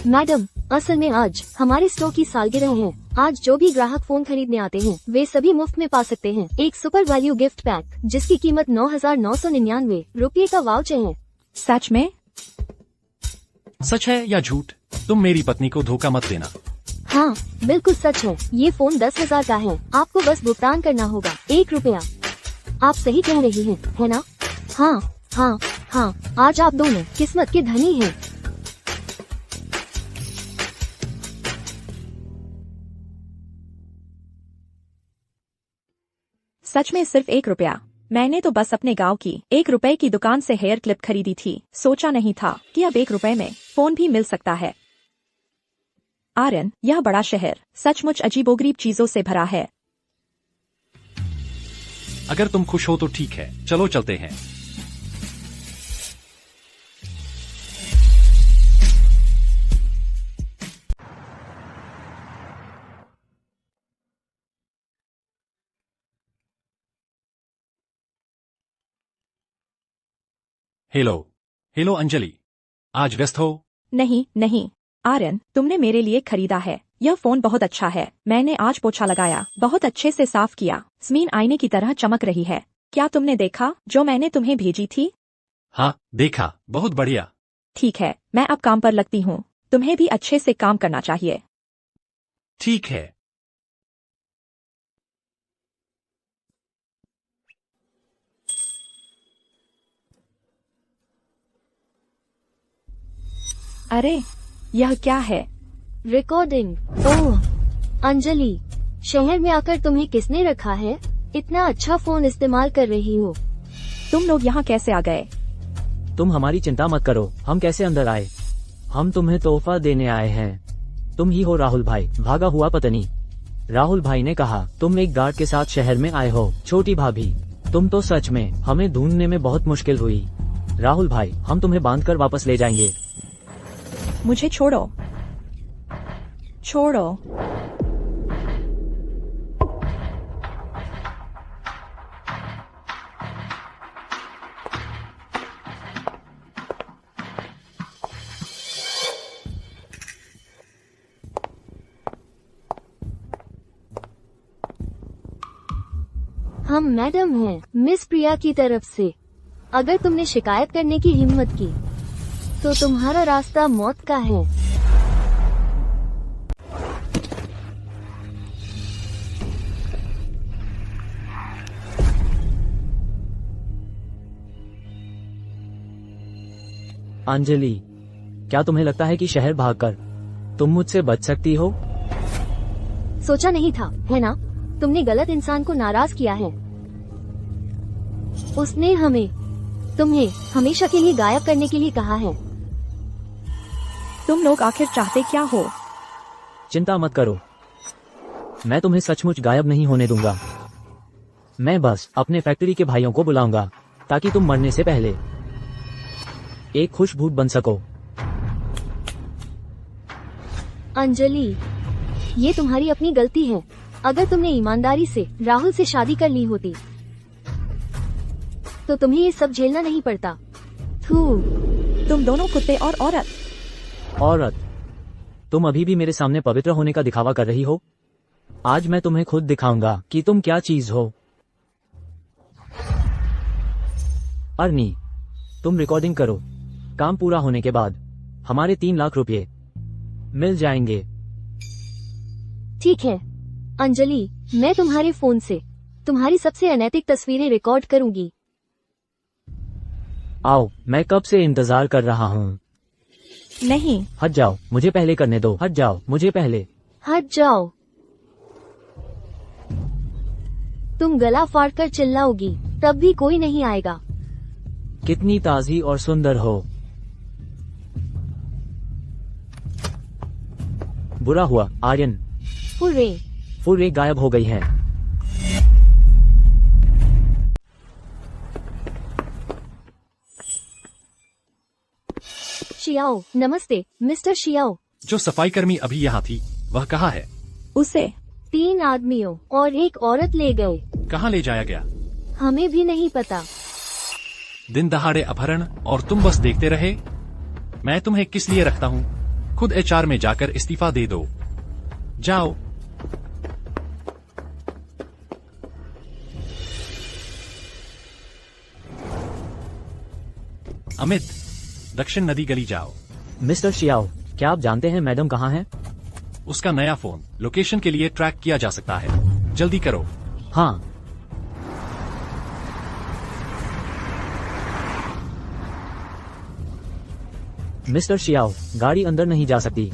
E: मैडम, असल में आज हमारे स्टोर की सालगिरह है। आज जो भी ग्राहक फोन खरीदने आते हैं वे सभी मुफ्त में पा सकते हैं एक सुपर वैल्यू गिफ्ट पैक, जिसकी कीमत 9,999 रुपये का वाउचर है।
C: सच में?
A: सच है या झूठ? तुम मेरी पत्नी को धोखा मत देना।
E: हाँ, बिल्कुल सच है। ये फोन 10,000 का है। आपको बस भुगतान करना होगा 1 रुपया। आप सही कह रही हैं, है ना? हाँ हाँ हाँ, आज आप दोनों किस्मत के धनी हैं।
C: सच में सिर्फ 1 रुपया? मैंने तो बस अपने गांव की 1 रुपए की दुकान से हेयर क्लिप खरीदी थी। सोचा नहीं था कि अब 1 रुपए में फोन भी मिल सकता है। आर्यन, यह बड़ा शहर सचमुच अजीबोगरीब चीजों से भरा है।
A: अगर तुम खुश हो तो ठीक है, चलो चलते हैं। हेलो हेलो अंजलि, आज व्यस्त हो?
C: नहीं नहीं आर्यन, तुमने मेरे लिए खरीदा है। यह फोन बहुत अच्छा है। मैंने आज पोछा लगाया, बहुत अच्छे से साफ किया। स्क्रीन आईने की तरह चमक रही है। क्या तुमने देखा जो मैंने तुम्हें भेजी थी?
A: हाँ, देखा। बहुत बढ़िया।
C: ठीक है, मैं अब काम पर लगती हूँ। तुम्हें भी अच्छे से काम करना चाहिए।
A: ठीक है।
C: अरे, यह क्या है?
E: रिकॉर्डिंग। ओह अंजलि, शहर में आकर तुम्हें किसने रखा है? इतना अच्छा फोन इस्तेमाल कर रही हो।
C: तुम लोग यहाँ कैसे आ गए?
B: तुम हमारी चिंता मत करो, हम कैसे अंदर आए। हम तुम्हें तोहफा देने आए हैं। तुम ही हो राहुल भाई, भागा हुआ पत्नी। राहुल भाई ने कहा तुम एक गार्ड के साथ शहर में आए हो। छोटी भाभी, तुम तो सच में हमें ढूंढने में बहुत मुश्किल हुई। राहुल भाई, हम तुम्हें बांधकर वापस ले जाएंगे।
C: मुझे छोड़ो, छोड़ो।
E: हम मैडम हैं, मिस प्रिया की तरफ से। अगर तुमने शिकायत करने की हिम्मत की तो तुम्हारा रास्ता मौत का है।
B: अंजलि, क्या तुम्हें लगता है कि शहर भागकर तुम मुझसे बच सकती हो?
E: सोचा नहीं था, है ना? तुमने गलत इंसान को नाराज किया है। उसने तुम्हें हमेशा के लिए गायब करने के लिए कहा है।
C: तुम लोग आखिर चाहते क्या हो?
B: चिंता मत करो, मैं तुम्हें सचमुच गायब नहीं होने दूंगा। मैं बस अपने फैक्ट्री के भाइयों को बुलाऊंगा ताकि तुम मरने से पहले एक खुश भूत बन सको।
E: अंजलि, ये तुम्हारी अपनी गलती है। अगर तुमने ईमानदारी से राहुल से शादी कर ली होती तो तुम्हें ये सब झेलना नहीं पड़ता। थू।
C: तुम दोनों कुत्ते और औरत।
B: औरत, तुम अभी भी मेरे सामने पवित्र होने का दिखावा कर रही हो। आज मैं तुम्हें खुद दिखाऊंगा कि तुम क्या चीज हो। अर्नी, तुम रिकॉर्डिंग करो। काम पूरा होने के बाद हमारे 3 लाख रुपए मिल जाएंगे।
E: ठीक है अंजलि, मैं तुम्हारे फोन से तुम्हारी सबसे अनैतिक तस्वीरें रिकॉर्ड करूंगी।
B: आओ, मैं कब से इंतजार कर रहा हूँ।
C: नहीं,
B: हट जाओ, मुझे पहले करने दो। हट जाओ, मुझे पहले।
E: हट जाओ। तुम गला फाड़कर चिल्लाओगी तब भी कोई नहीं आएगा।
B: कितनी ताजी और सुंदर हो। बुरा हुआ आर्यन,
E: हुर्रे।
B: फुर्रे गायब हो गई है।
E: शियाओ, नमस्ते मिस्टर शियाओ।
A: जो सफाई कर्मी अभी यहाँ थी वह कहाँ है?
C: उसे
E: 3 आदमियों और एक औरत ले गए।
A: कहाँ ले जाया गया?
E: हमें भी नहीं पता।
A: दिन दहाड़े अपहरण और तुम बस देखते रहे। मैं तुम्हें किस लिए रखता हूँ? खुद HR में जाकर इस्तीफा दे दो। जाओ। अमित, दक्षिण नदी गली जाओ।
B: मिस्टर शियाओ, क्या आप जानते हैं मैडम कहाँ हैं?
A: उसका नया फोन लोकेशन के लिए ट्रैक किया जा सकता है। जल्दी करो।
B: हाँ। मिस्टर शियाओ, गाड़ी अंदर नहीं जा सकती।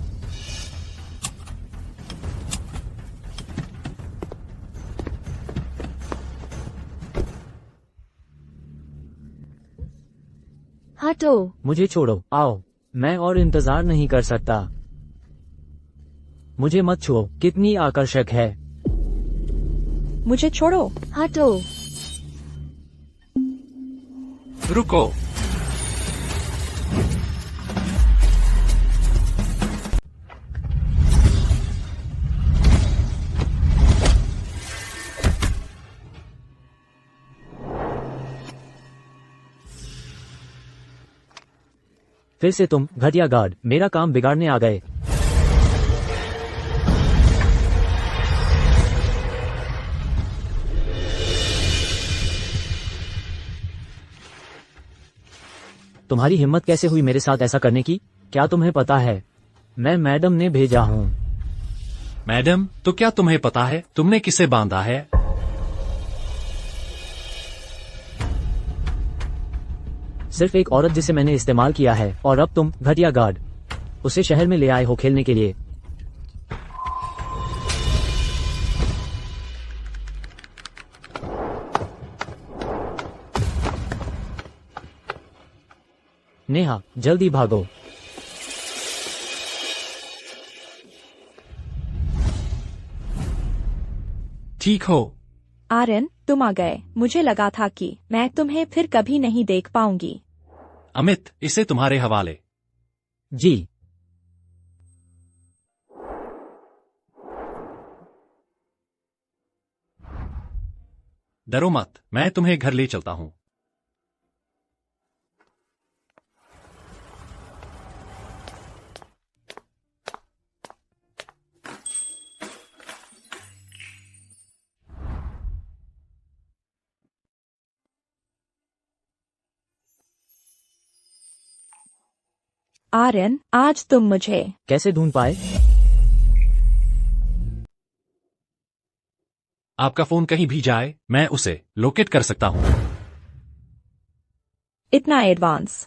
E: हटो।
B: मुझे छोड़ो, आओ। मैं और इंतजार नहीं कर सकता। मुझे मत छुओ, कितनी आकर्षक है।
C: मुझे छोड़ो।
E: हटो।
A: रुको।
B: फिर से तुम घटिया गार्ड मेरा काम बिगाड़ने आ गए। तुम्हारी हिम्मत कैसे हुई मेरे साथ ऐसा करने की? क्या तुम्हें पता है मैं मैडम ने भेजा हूँ।
A: मैडम? तो क्या तुम्हें पता है तुमने किसे बांधा है?
B: सिर्फ एक औरत जिसे मैंने इस्तेमाल किया है, और अब तुम घटिया गार्ड उसे शहर में ले आए हो खेलने के लिए। नेहा, जल्दी भागो।
A: ठीक हो?
C: आर्यन, तुम आ गए। मुझे लगा था कि मैं तुम्हें फिर कभी नहीं देख पाऊंगी।
A: अमित, इसे तुम्हारे हवाले।
B: जी।
A: डरो मत, मैं तुम्हें घर ले चलता हूँ।
C: आर्यन, आज तुम मुझे
B: कैसे ढूंढ पाए?
A: आपका फोन कहीं भी जाए मैं उसे लोकेट कर सकता हूँ।
C: इतना एडवांस?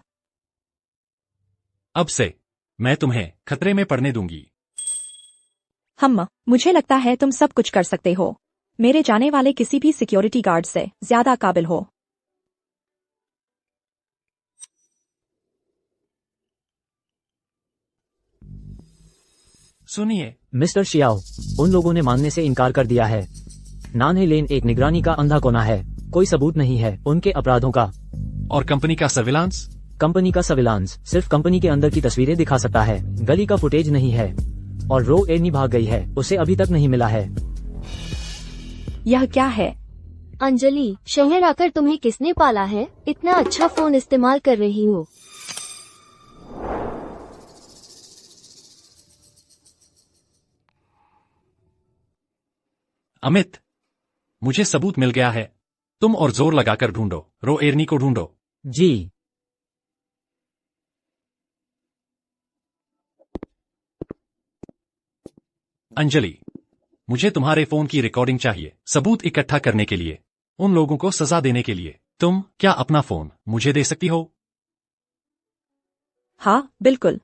A: अब से मैं तुम्हें खतरे में पड़ने दूंगी।
C: मुझे लगता है तुम सब कुछ कर सकते हो। मेरे जाने वाले किसी भी सिक्योरिटी गार्ड से ज्यादा काबिल हो।
A: सुनिए,
B: मिस्टर शियाओ, उन लोगों ने मानने से इनकार कर दिया है। नान्हे लेन एक निगरानी का अंधा कोना है, कोई सबूत नहीं है उनके अपराधों का।
A: और कंपनी का सर्विलांस?
B: कंपनी का सर्विलांस सिर्फ कंपनी के अंदर की तस्वीरें दिखा सकता है, गली का फुटेज नहीं है। और रो एर्नी भाग गई है, उसे अभी तक नहीं मिला है।
C: यह क्या है?
E: अंजलि, शहर आकर तुम्हें किसने पाला है? इतना अच्छा फोन इस्तेमाल कर रही हो।
A: अमित, मुझे सबूत मिल गया है। तुम और जोर लगाकर ढूंढो, रो एर्नी को ढूंढो।
B: जी।
A: अंजलि, मुझे तुम्हारे फोन की रिकॉर्डिंग चाहिए, सबूत इकट्ठा करने के लिए, उन लोगों को सजा देने के लिए। तुम क्या अपना फोन मुझे दे सकती हो?
C: हाँ बिल्कुल,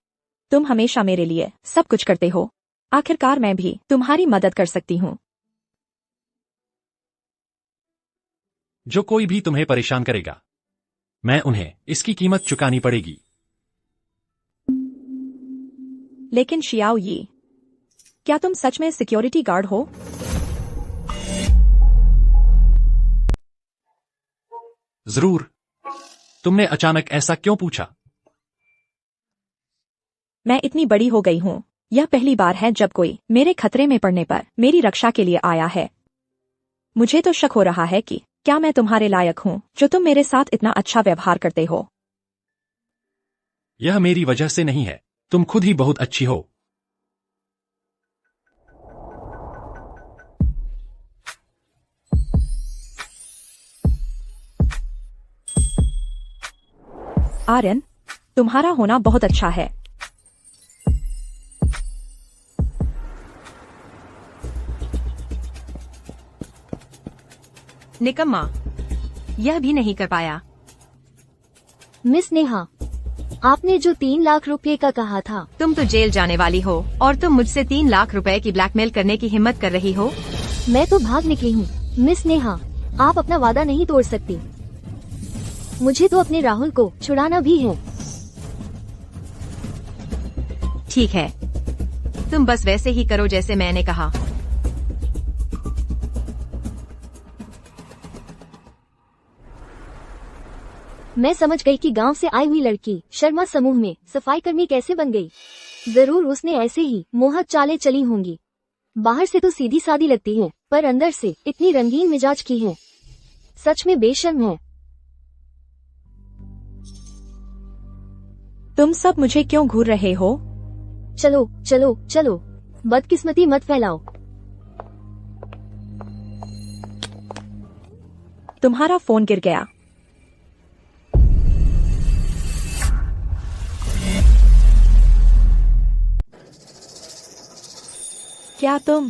C: तुम हमेशा मेरे लिए सब कुछ करते हो। आखिरकार मैं भी तुम्हारी मदद कर सकती हूँ।
A: जो कोई भी तुम्हें परेशान करेगा, मैं उन्हें इसकी कीमत चुकानी पड़ेगी।
C: लेकिन शियाओ यी, क्या तुम सच में सिक्योरिटी गार्ड हो?
A: जरूर। तुमने अचानक ऐसा क्यों पूछा?
C: मैं इतनी बड़ी हो गई हूँ, यह पहली बार है जब कोई मेरे खतरे में पड़ने पर मेरी रक्षा के लिए आया है। मुझे तो शक हो रहा है कि क्या मैं तुम्हारे लायक हूँ, जो तुम मेरे साथ इतना अच्छा व्यवहार करते हो।
A: यह मेरी वजह से नहीं है, तुम खुद ही बहुत अच्छी हो।
C: आर्यन, तुम्हारा होना बहुत अच्छा है।
F: निकम्मा, यह भी नहीं कर पाया।
E: मिस नेहा, आपने जो 3 लाख रुपए का कहा था।
F: तुम तो जेल जाने वाली हो और तुम मुझसे 3 लाख रुपए की ब्लैकमेल करने की हिम्मत कर रही हो।
E: मैं तो भाग निकली हूँ। मिस नेहा, आप अपना वादा नहीं तोड़ सकती। मुझे तो अपने राहुल को छुड़ाना भी है।
F: ठीक है, तुम बस वैसे ही करो जैसे मैंने कहा।
E: मैं समझ गई कि गांव से आई हुई लड़की शर्मा समूह में सफाई कर्मी कैसे बन गई। जरूर उसने ऐसे ही मोहक चालें चली होंगी। बाहर से तो सीधी सादी लगती है, पर अंदर से इतनी रंगीन मिजाज की है। सच में बेशर्म है।
C: तुम सब मुझे क्यों घूर रहे हो?
E: चलो चलो चलो, बदकिस्मती मत फैलाओ।
C: तुम्हारा फोन गिर गया। क्या तुम?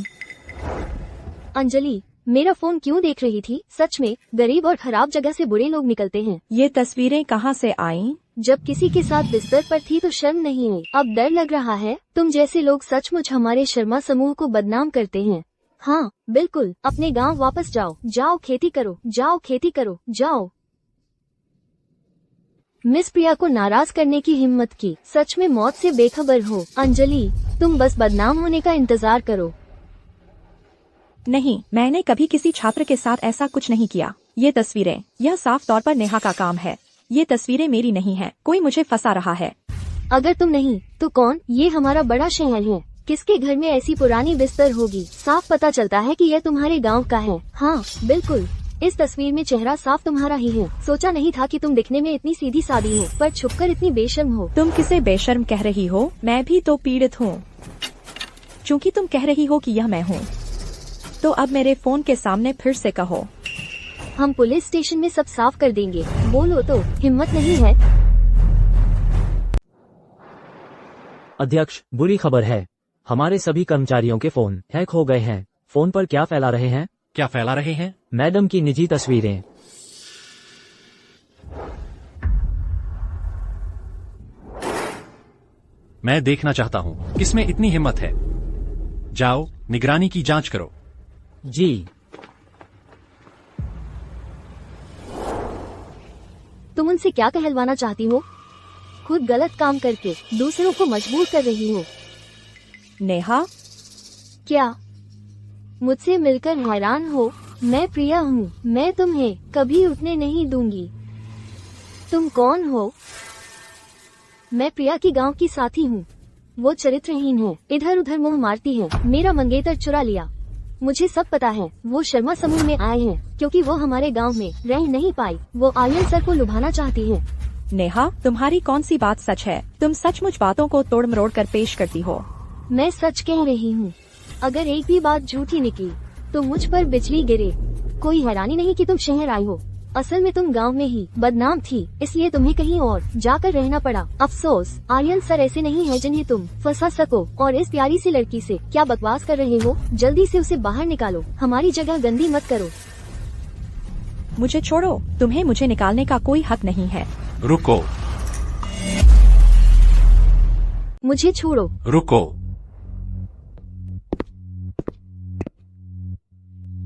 E: अंजलि, मेरा फोन क्यों देख रही थी? सच में गरीब और खराब जगह से बुरे लोग निकलते हैं।
C: ये तस्वीरें कहाँ से आईं?
E: जब किसी के साथ बिस्तर पर थी तो शर्म नहीं आई, अब डर लग रहा है। तुम जैसे लोग सचमुच हमारे शर्मा समूह को बदनाम करते हैं। हाँ बिल्कुल, अपने गांव वापस जाओ। जाओ खेती करो, जाओ खेती करो, जाओ। मिस प्रिया को नाराज करने की हिम्मत की। सच में मौत से बेखबर हो। अंजलि, तुम बस बदनाम होने का इंतजार करो।
C: नहीं, मैंने कभी किसी छात्र के साथ ऐसा कुछ नहीं किया। ये तस्वीरें, यह साफ तौर पर नेहा का काम है। ये तस्वीरें मेरी नहीं है, कोई मुझे फंसा रहा है।
E: अगर तुम नहीं तो कौन? ये हमारा बड़ा शहर है, किसके घर में ऐसी पुरानी बिस्तर होगी? साफ पता चलता है कि यह तुम्हारे गांव का है। हाँ बिल्कुल, इस तस्वीर में चेहरा साफ तुम्हारा ही है। सोचा नहीं था कि तुम दिखने में इतनी सीधी सादी हो, पर छुपकर इतनी बेशर्म हो।
C: तुम किसे बेशर्म कह रही हो? मैं भी तो पीड़ित हूँ। चूँकि तुम कह रही हो कि यह मैं हूँ, तो अब मेरे फोन के सामने फिर से कहो।
E: हम पुलिस स्टेशन में सब साफ कर देंगे। बोलो तो, हिम्मत नहीं है?
B: अध्यक्ष, बुरी खबर है, हमारे सभी कर्मचारियों के फोन हैक हो गए हैं। फोन पर क्या फैला रहे हैं?
A: क्या फैला रहे हैं?
B: मैडम की निजी तस्वीरें।
A: मैं देखना चाहता हूँ किसमें इतनी हिम्मत है। जाओ, निगरानी की जांच करो।
B: जी।
E: तुम उनसे क्या कहलवाना चाहती हो? खुद गलत काम करके दूसरों को मजबूर कर रही हो।
C: नेहा,
E: क्या मुझसे मिलकर हैरान हो? मैं प्रिया हूँ। मैं तुम्हें कभी उठने नहीं दूंगी। तुम कौन हो? मैं प्रिया की गांव की साथी हूँ। वो चरित्रहीन है, इधर उधर मुंह मारती है, मेरा मंगेतर चुरा लिया। मुझे सब पता है। वो शर्मा समूह में आए हैं क्योंकि वो हमारे गांव में रह नहीं पाई। वो आर्यन सर को लुभाना चाहती है।
C: नेहा, तुम्हारी कौन सी बात सच है? तुम सचमुच बातों को तोड़ मरोड़ कर पेश करती हो।
E: मैं सच कह रही हूँ। अगर एक भी बात झूठी निकली तो मुझ पर बिजली गिरे। कोई हैरानी नहीं कि तुम शहर आई हो। असल में तुम गांव में ही बदनाम थी, इसलिए तुम्हें कहीं और जाकर रहना पड़ा। अफसोस, आर्यन सर ऐसे नहीं है जिन्हें तुम फंसा सको। और इस प्यारी सी लड़की से क्या बकवास कर रहे हो? जल्दी से उसे बाहर निकालो। हमारी जगह गंदी मत करो।
C: मुझे छोड़ो। तुम्हें मुझे निकालने का कोई हक नहीं है।
A: रुको,
E: मुझे छोड़ो।
A: रुको।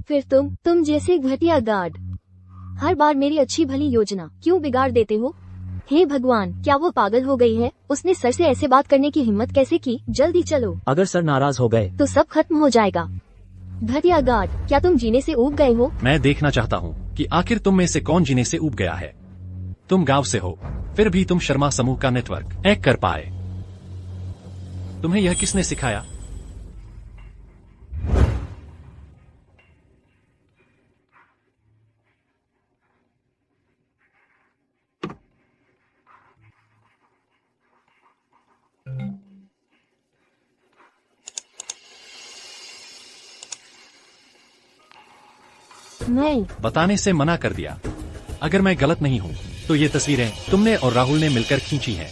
E: फिर तुम जैसे घटिया गार्ड हर बार मेरी अच्छी भली योजना क्यों बिगाड़ देते हो? हे भगवान, क्या वो पागल हो गई है? उसने सर से ऐसे बात करने की हिम्मत कैसे की? जल्दी चलो।
B: अगर सर नाराज हो गए
E: तो सब खत्म हो जाएगा। घटिया गार्ड, क्या तुम जीने से ऊब गए हो?
A: मैं देखना चाहता हूँ कि आखिर तुम में से कौन जीने से ऊब गया है। तुम गांव से हो, फिर भी तुम शर्मा समूह का नेटवर्क हैक कर पाए। तुम्हें यह किसने सिखाया?
E: मैं
A: बताने से मना कर दिया। अगर मैं गलत नहीं हूँ तो ये तस्वीरें तुमने और राहुल ने मिलकर खींची हैं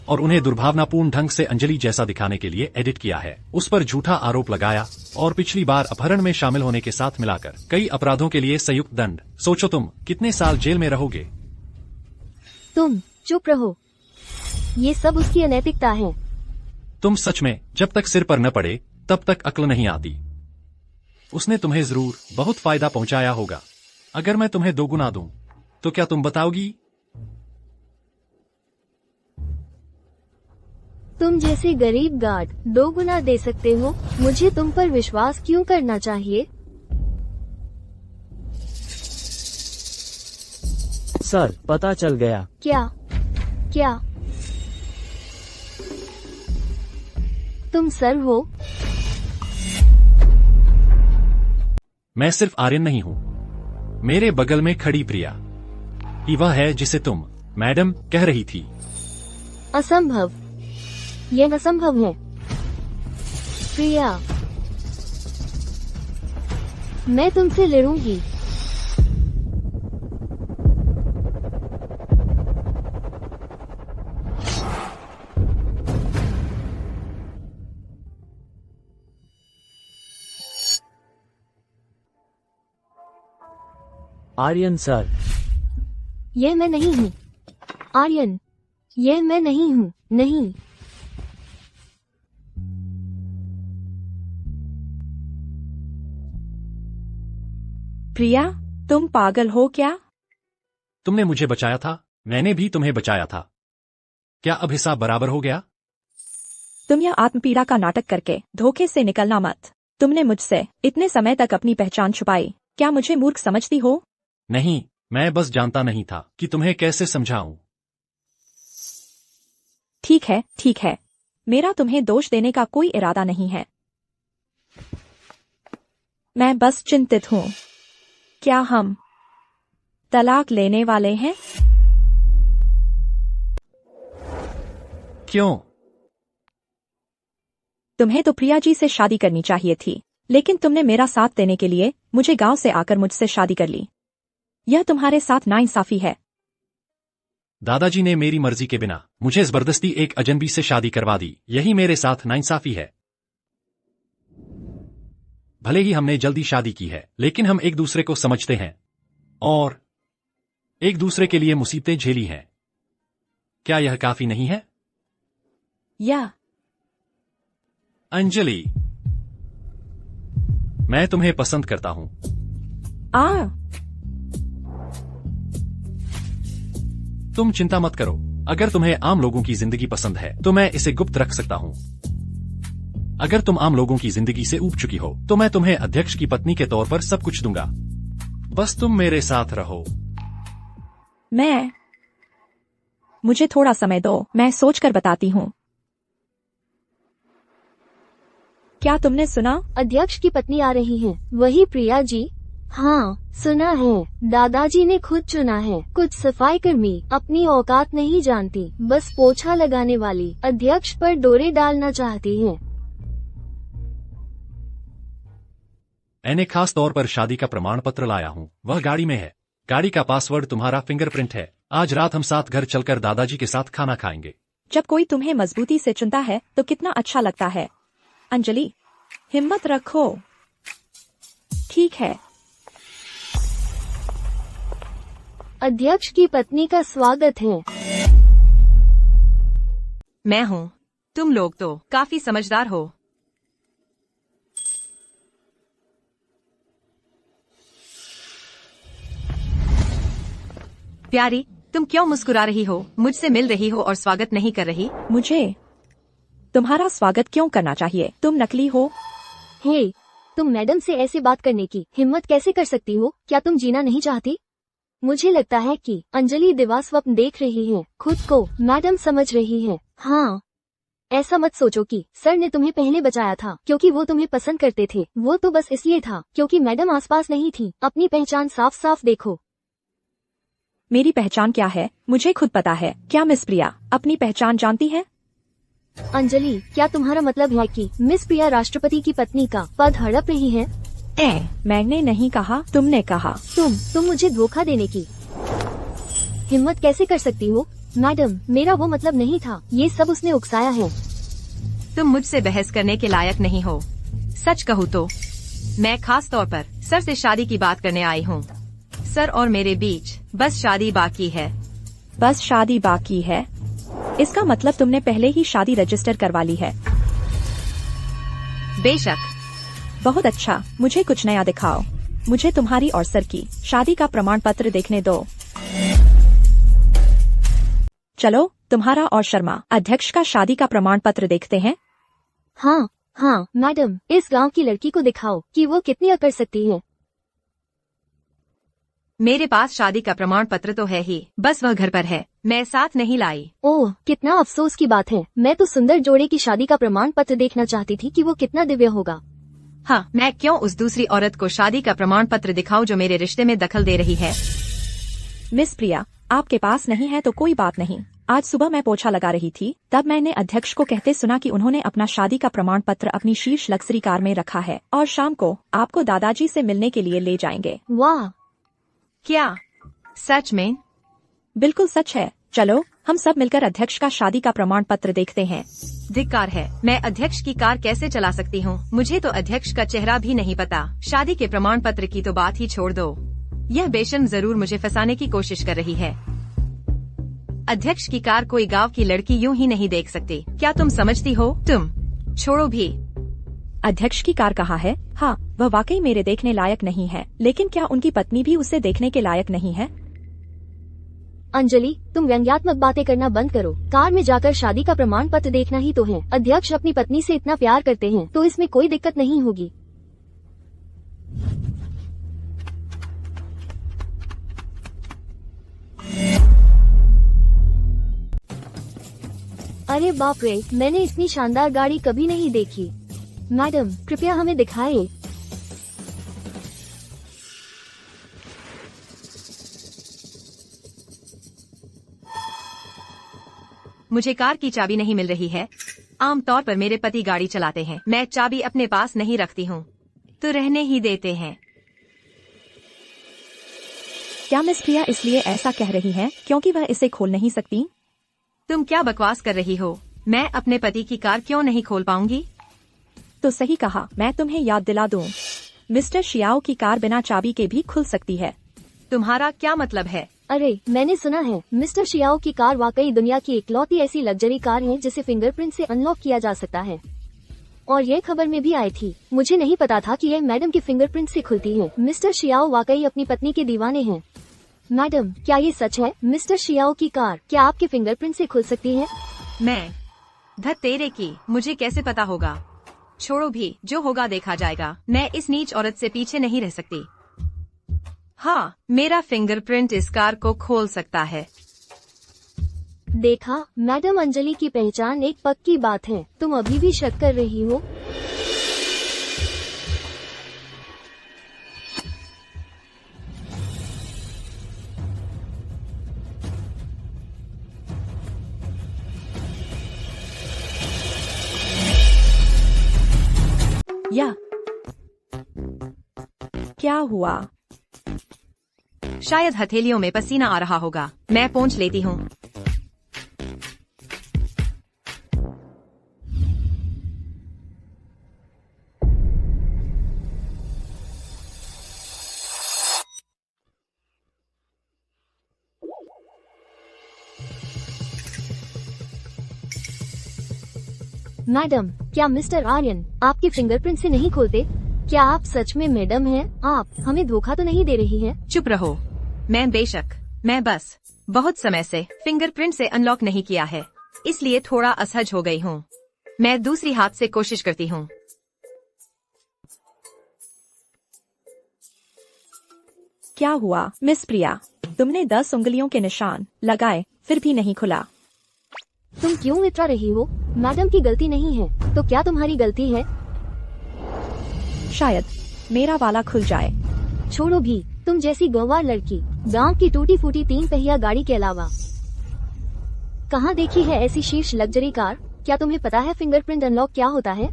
A: और उन्हें दुर्भावनापूर्ण ढंग से अंजलि जैसा दिखाने के लिए एडिट किया है। उस पर झूठा आरोप लगाया और पिछली बार अपहरण में शामिल होने के साथ मिलाकर कई अपराधों के लिए संयुक्त दंड। सोचो तुम कितने साल जेल में रहोगे।
E: तुम चुप रहो। ये सब उसकी अनैतिकता है।
A: तुम सच में जब तक सिर पर न पड़े तब तक अक्ल नहीं आती। उसने तुम्हें जरूर बहुत फायदा पहुंचाया होगा। अगर मैं तुम्हें 2 गुना दूं तो क्या तुम बताओगी?
E: तुम जैसे गरीब गार्ड 2 गुना दे सकते हो? मुझे तुम पर विश्वास क्यों करना चाहिए?
B: सर, पता चल गया।
E: क्या तुम सर हो?
A: मैं सिर्फ आर्यन नहीं हूँ। मेरे बगल में खड़ी प्रिया ही वह है जिसे तुम मैडम कह रही थी।
E: असंभव। यह असंभव है। प्रिया, मैं तुमसे लड़ूंगी।
B: आर्यन सर,
E: यह मैं नहीं हूँ। आर्यन, यह मैं नहीं हूँ। नहीं।
C: प्रिया, तुम पागल हो क्या?
A: तुमने मुझे बचाया था, मैंने भी तुम्हें बचाया था। क्या अब हिसाब बराबर हो गया?
C: तुम यह आत्मपीड़ा का नाटक करके धोखे से निकलना मत। तुमने मुझसे इतने समय तक अपनी पहचान छुपाई। क्या मुझे मूर्ख समझती हो?
A: नहीं, मैं बस जानता नहीं था कि तुम्हें कैसे समझाऊं।
C: ठीक है। मेरा तुम्हें दोष देने का कोई इरादा नहीं है। मैं बस चिंतित हूँ। क्या हम तलाक लेने वाले हैं?
A: क्यों?
C: तुम्हें तो प्रिया जी से शादी करनी चाहिए थी, लेकिन तुमने मेरा साथ देने के लिए मुझे गांव से आकर मुझसे शादी कर ली। यह तुम्हारे साथ नाइंसाफी है।
A: दादाजी ने मेरी मर्जी के बिना मुझे जबरदस्ती एक अजनबी से शादी करवा दी। यही मेरे साथ नाइंसाफी है। भले ही हमने जल्दी शादी की है, लेकिन हम एक दूसरे को समझते हैं और एक दूसरे के लिए मुसीबतें झेली हैं। क्या यह काफी नहीं है?
C: या
A: अंजलि, मैं तुम्हें पसंद करता हूं। तुम चिंता मत करो। अगर तुम्हें आम लोगों की जिंदगी पसंद है तो मैं इसे गुप्त रख सकता हूं। अगर तुम आम लोगों की जिंदगी से ऊब चुकी हो तो मैं तुम्हें अध्यक्ष की पत्नी के तौर पर सब कुछ दूंगा। बस तुम मेरे साथ रहो।
C: मुझे थोड़ा समय दो, मैं सोचकर बताती हूँ। क्या तुमने सुना?
E: अध्यक्ष की पत्नी आ रही है। वही प्रिया जी? हाँ, सुना है। दादाजी ने खुद चुना है। कुछ सफाई कर्मी अपनी औकात नहीं जानती, बस पोछा लगाने वाली अध्यक्ष पर डोरे डालना चाहती है।
A: मैंने खास तौर पर शादी का प्रमाण पत्र लाया हूँ। वह गाड़ी में है। गाड़ी का पासवर्ड तुम्हारा फिंगरप्रिंट है। आज रात हम साथ घर चलकर दादाजी के साथ खाना खाएंगे।
C: जब कोई तुम्हें मजबूती से चुनता है तो कितना अच्छा लगता है। अंजलि, हिम्मत रखो। ठीक है।
E: अध्यक्ष की पत्नी का स्वागत है।
F: मैं हूँ। तुम लोग तो काफी समझदार हो। प्यारी, तुम क्यों मुस्कुरा रही हो? मुझसे मिल रही हो और स्वागत नहीं कर रही?
C: मुझे तुम्हारा स्वागत क्यों करना चाहिए? तुम नकली हो।
E: हे, तुम मैडम से ऐसे बात करने की हिम्मत कैसे कर सकती हो? क्या तुम जीना नहीं चाहती? मुझे लगता है कि अंजलि दिवा स्वप्न देख रही है। खुद को मैडम समझ रही है। हाँ, ऐसा मत सोचो कि सर ने तुम्हें पहले बचाया था क्योंकि वो तुम्हें पसंद करते थे। वो तो बस इसलिए था क्योंकि मैडम आसपास नहीं थी। अपनी पहचान साफ साफ देखो।
C: मेरी पहचान क्या है मुझे खुद पता है। क्या मिस प्रिया अपनी पहचान जानती है?
E: अंजलि, क्या तुम्हारा मतलब है कि मिस प्रिया राष्ट्रपति की पत्नी का पद हड़प रही है?
C: मैंने नहीं कहा, तुमने कहा।
E: तुम मुझे धोखा देने की हिम्मत कैसे कर सकती हो? मैडम, मेरा वो मतलब नहीं था। ये सब उसने उकसाया है।
F: तुम मुझसे बहस करने के लायक नहीं हो। सच कहूँ तो मैं खास तौर पर सर से शादी की बात करने आई हूँ। सर और मेरे बीच बस शादी बाकी है।
C: बस शादी बाकी है? इसका मतलब तुमने पहले ही शादी रजिस्टर करवा ली है।
F: बेशक।
C: बहुत अच्छा, मुझे कुछ नया दिखाओ। मुझे तुम्हारी और सर की शादी का प्रमाण पत्र देखने दो। चलो, तुम्हारा और शर्मा अध्यक्ष का शादी का प्रमाण पत्र देखते हैं।
E: हाँ मैडम, इस गांव की लड़की को दिखाओ कि वो कितनी अकड़ सकती है।
F: मेरे पास शादी का प्रमाण पत्र तो है ही, बस वह घर पर है। मैं साथ नहीं लाई।
E: ओह, कितना अफसोस की बात है। मैं तो सुंदर जोड़े की शादी का प्रमाण पत्र देखना चाहती थी कि वो कितना दिव्य होगा।
F: हाँ, मैं क्यों उस दूसरी औरत को शादी का प्रमाण पत्र दिखाऊं जो मेरे रिश्ते में दखल दे रही है?
C: मिस प्रिया, आपके पास नहीं है तो कोई बात नहीं। आज सुबह मैं पोछा लगा रही थी, तब मैंने अध्यक्ष को कहते सुना कि उन्होंने अपना शादी का प्रमाण पत्र अपनी शीर्ष लग्जरी कार में रखा है और शाम को आपको दादाजी से मिलने के लिए ले जाएंगे।
E: वाह,
F: क्या सच में?
C: बिल्कुल सच है। चलो, हम सब मिलकर अध्यक्ष का शादी का प्रमाण पत्र देखते हैं।
F: धिक्कार है, मैं अध्यक्ष की कार कैसे चला सकती हूँ? मुझे तो अध्यक्ष का चेहरा भी नहीं पता। शादी के प्रमाण पत्र की तो बात ही छोड़ दो। यह बेशर्म जरूर मुझे फंसाने की कोशिश कर रही है। अध्यक्ष की कार कोई गांव की लड़की यूं ही नहीं देख सकती। क्या तुम समझती हो? तुम छोड़ो भी।
C: अध्यक्ष की कार कहाँ है? हाँ, वह वाकई मेरे देखने लायक नहीं है, लेकिन क्या उनकी पत्नी भी उसे देखने के लायक नहीं है?
E: अंजलि, तुम व्यंग्यात्मक बातें करना बंद करो। कार में जाकर शादी का प्रमाण पत्र देखना ही तो है। अध्यक्ष अपनी पत्नी से इतना प्यार करते हैं तो इसमें कोई दिक्कत नहीं होगी। अरे बाप रे, मैंने इतनी शानदार गाड़ी कभी नहीं देखी। मैडम, कृपया हमें दिखाएं।
F: मुझे कार की चाबी नहीं मिल रही है। आमतौर पर मेरे पति गाड़ी चलाते हैं। मैं चाबी अपने पास नहीं रखती हूँ, तो रहने ही देते हैं।
C: क्या मिस प्रिया इसलिए ऐसा कह रही है क्योंकि वह इसे खोल नहीं सकती?
F: तुम क्या बकवास कर रही हो? मैं अपने पति की कार क्यों नहीं खोल पाऊंगी?
C: तो सही कहा। मैं तुम्हें याद दिला दूं, मिस्टर शियाओ की कार बिना चाबी के भी खुल सकती है।
F: तुम्हारा क्या मतलब है?
E: अरे, मैंने सुना है मिस्टर शियाओ की कार वाकई दुनिया की इकलौती ऐसी लग्जरी कार है जिसे फिंगरप्रिंट से अनलॉक किया जा सकता है। और ये खबर में भी आई थी। मुझे नहीं पता था कि यह मैडम की फिंगरप्रिंट से खुलती है। मिस्टर शियाओ वाकई अपनी पत्नी के दीवाने हैं। मैडम, क्या ये सच है? मिस्टर शियाओ की कार क्या आपके फिंगरप्रिंट से खुल सकती है?
F: मैं धत तेरे की, मुझे कैसे पता होगा? छोड़ो भी, जो होगा देखा जाएगा। मैं इस नीच औरत से पीछे नहीं रह सकती। हाँ, मेरा फिंगरप्रिंट इस कार को खोल सकता है।
E: देखा मैडम, अंजलि की पहचान एक पक्की बात है। तुम अभी भी शक कर रही हो?
C: या क्या हुआ?
F: शायद हथेलियों में पसीना आ रहा होगा। मैं पोंछ लेती हूँ।
E: मैडम, क्या मिस्टर आर्यन आपके फिंगरप्रिंट से नहीं खोलते? क्या आप सच में मैडम हैं? आप हमें धोखा तो नहीं दे रही हैं?
F: चुप रहो। मैं बस बहुत समय से फिंगरप्रिंट से अनलॉक नहीं किया है, इसलिए थोड़ा असहज हो गई हूँ। मैं दूसरी हाथ से कोशिश करती हूँ।
C: क्या हुआ मिस प्रिया? तुमने 10 उंगलियों के निशान लगाए, फिर भी नहीं खुला।
E: तुम क्यों इतरा रही हो? मैडम की गलती नहीं है, तो क्या तुम्हारी गलती है?
C: शायद मेरा वाला खुल जाए।
E: छोड़ो भी, तुम जैसी गंवार लड़की गांव की टूटी फूटी 3 पहिया गाड़ी के अलावा कहाँ देखी है ऐसी शीर्ष लग्जरी कार? क्या तुम्हें पता है फिंगरप्रिंट अनलॉक क्या होता है?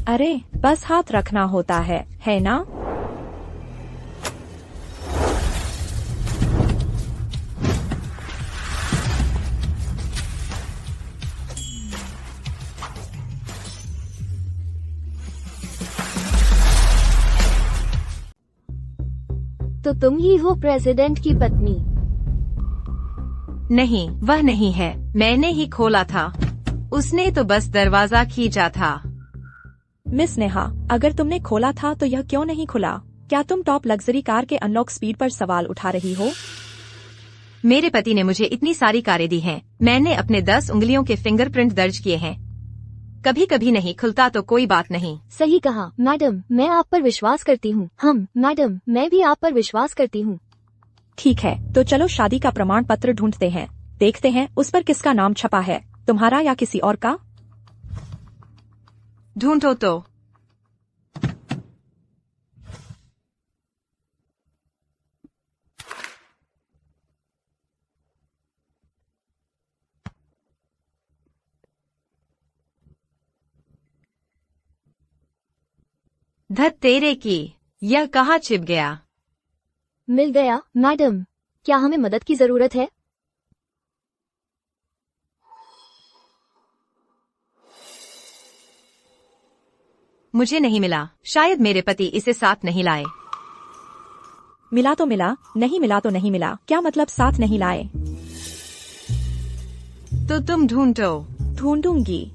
C: अरे बस हाथ रखना होता है ना?
E: तो तुम ही हो प्रेसिडेंट की पत्नी?
F: नहीं, वह नहीं है। मैंने ही खोला था, उसने तो बस दरवाजा खींचा था।
C: मिस नेहा, अगर तुमने खोला था तो यह क्यों नहीं खुला? क्या तुम टॉप लग्जरी कार के अनलॉक स्पीड पर सवाल उठा रही हो?
F: मेरे पति ने मुझे इतनी सारी कारें दी हैं। मैंने अपने 10 उंगलियों के फिंगरप्रिंट दर्ज किए हैं। कभी कभी नहीं खुलता तो कोई बात नहीं।
E: सही कहा मैडम, मैं आप पर विश्वास करती हूँ। मैडम, मैं भी आप पर विश्वास करती हूँ।
C: ठीक है, तो चलो शादी का प्रमाण पत्र ढूंढते हैं। देखते हैं उस पर किसका नाम छपा है, तुम्हारा या किसी और का?
F: ढूंढो तो। धत तेरे की, यह कहाँ छिप गया?
E: मिल गया मैडम। क्या हमें मदद की जरूरत है?
F: मुझे नहीं मिला। शायद मेरे पति इसे साथ नहीं लाए।
C: मिला तो मिला, नहीं मिला तो नहीं मिला। क्या मतलब साथ नहीं लाए?
F: तो तुम ढूंढो।
C: ढूंढूंगी।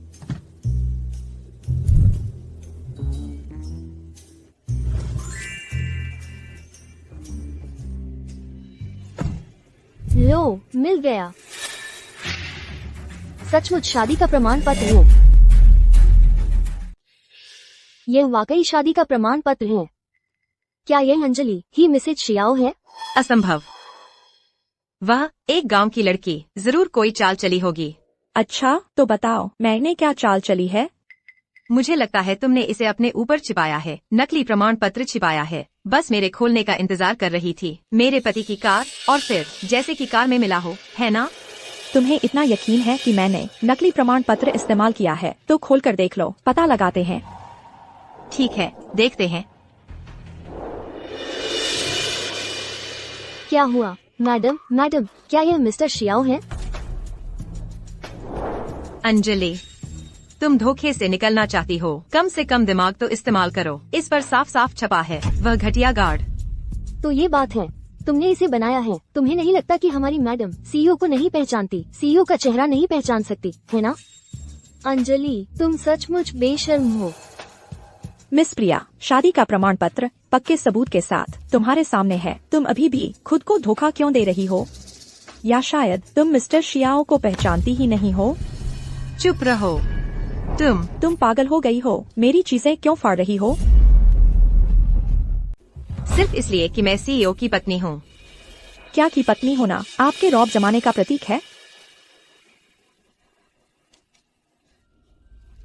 E: लो, मिल गया। सचमुच शादी का प्रमाण पत्र हो। यह वाकई शादी का प्रमाण पत्र है। क्या यह अंजलि ही मिसेज शियाओ है?
F: असंभव। वह एक गांव की लड़की, जरूर कोई चाल चली होगी।
C: अच्छा, तो बताओ मैंने क्या चाल चली है?
F: मुझे लगता है तुमने इसे अपने ऊपर छिपाया है, नकली प्रमाण पत्र छिपाया है। बस मेरे खोलने का इंतजार कर रही थी। मेरे पति की कार, और फिर जैसे कि कार में मिला हो, है ना?
C: तुम्हें इतना यकीन है कि मैंने नकली प्रमाण पत्र इस्तेमाल किया है, तो खोल कर देख लो, पता लगाते हैं।
F: ठीक है, देखते हैं।
E: क्या हुआ मैडम, क्या यह मिस्टर शियाओ है?
F: अंजलि, तुम धोखे से निकलना चाहती हो? कम से कम दिमाग तो इस्तेमाल करो। इस पर साफ साफ छपा है, वह घटिया गार्ड।
E: तो ये बात है, तुमने इसे बनाया है। तुम्हें नहीं लगता कि हमारी मैडम सीईओ को नहीं पहचानती, सीईओ का चेहरा नहीं पहचान सकती, है ना? अंजलि, तुम सचमुच बेशर्म हो।
C: मिस प्रिया, शादी का प्रमाण पत्र पक्के सबूत के साथ तुम्हारे सामने है। तुम अभी भी खुद को धोखा क्यों दे रही हो? या शायद तुम मिस्टर शियाओ को पहचानती ही नहीं हो?
F: चुप रहो।
C: तुम पागल हो गई हो? मेरी चीजें क्यों फाड़ रही हो?
F: सिर्फ इसलिए कि मैं CEO की पत्नी हूँ।
C: क्या की पत्नी होना आपके रौब जमाने का प्रतीक है?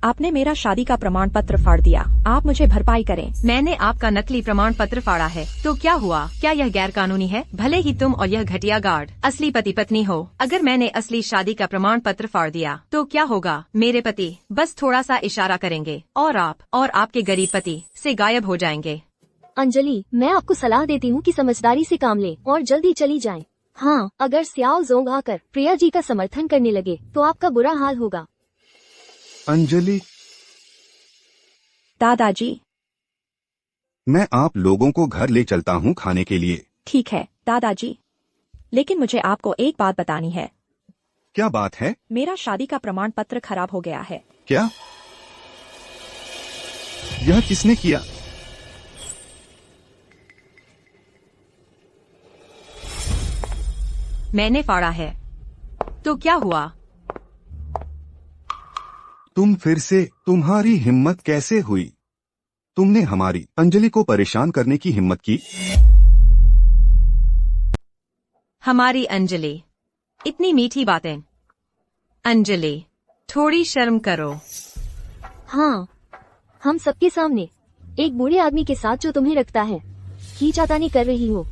C: आपने मेरा शादी का प्रमाण पत्र फाड़ दिया। आप मुझे भरपाई करें।
F: मैंने आपका नकली प्रमाण पत्र फाड़ा है, तो क्या हुआ? क्या यह गैर कानूनी है? भले ही तुम और यह घटिया गार्ड असली पति पत्नी हो, अगर मैंने असली शादी का प्रमाण पत्र फाड़ दिया तो क्या होगा? मेरे पति बस थोड़ा सा इशारा करेंगे और आप और आपके गरीब पति से गायब हो जाएंगे।
E: अंजलि, मैं आपको सलाह देती हूँ कि समझदारी से काम लें और जल्दी चली जाएं। हाँ, अगर स्याओ जोंग आकर प्रिया जी का समर्थन करने लगे तो आपका बुरा हाल होगा।
D: अंजलि,
C: दादाजी।
D: मैं आप लोगों को घर ले चलता हूँ खाने के लिए।
C: ठीक है दादाजी, लेकिन मुझे आपको एक बात बतानी है।
D: क्या बात है?
C: मेरा शादी का प्रमाण पत्र खराब हो गया है।
D: क्या? यह किसने किया?
F: मैंने फाड़ा है। तो क्या हुआ?
D: तुम फिर से? तुम्हारी हिम्मत कैसे हुई? तुमने हमारी अंजलि को परेशान करने की हिम्मत की?
F: हमारी अंजलि, इतनी मीठी बातें। अंजलि, थोड़ी शर्म करो।
E: हाँ, हम सबके सामने एक बूढ़े आदमी के साथ जो तुम्हें रखता है खींचातानी कर रही हो।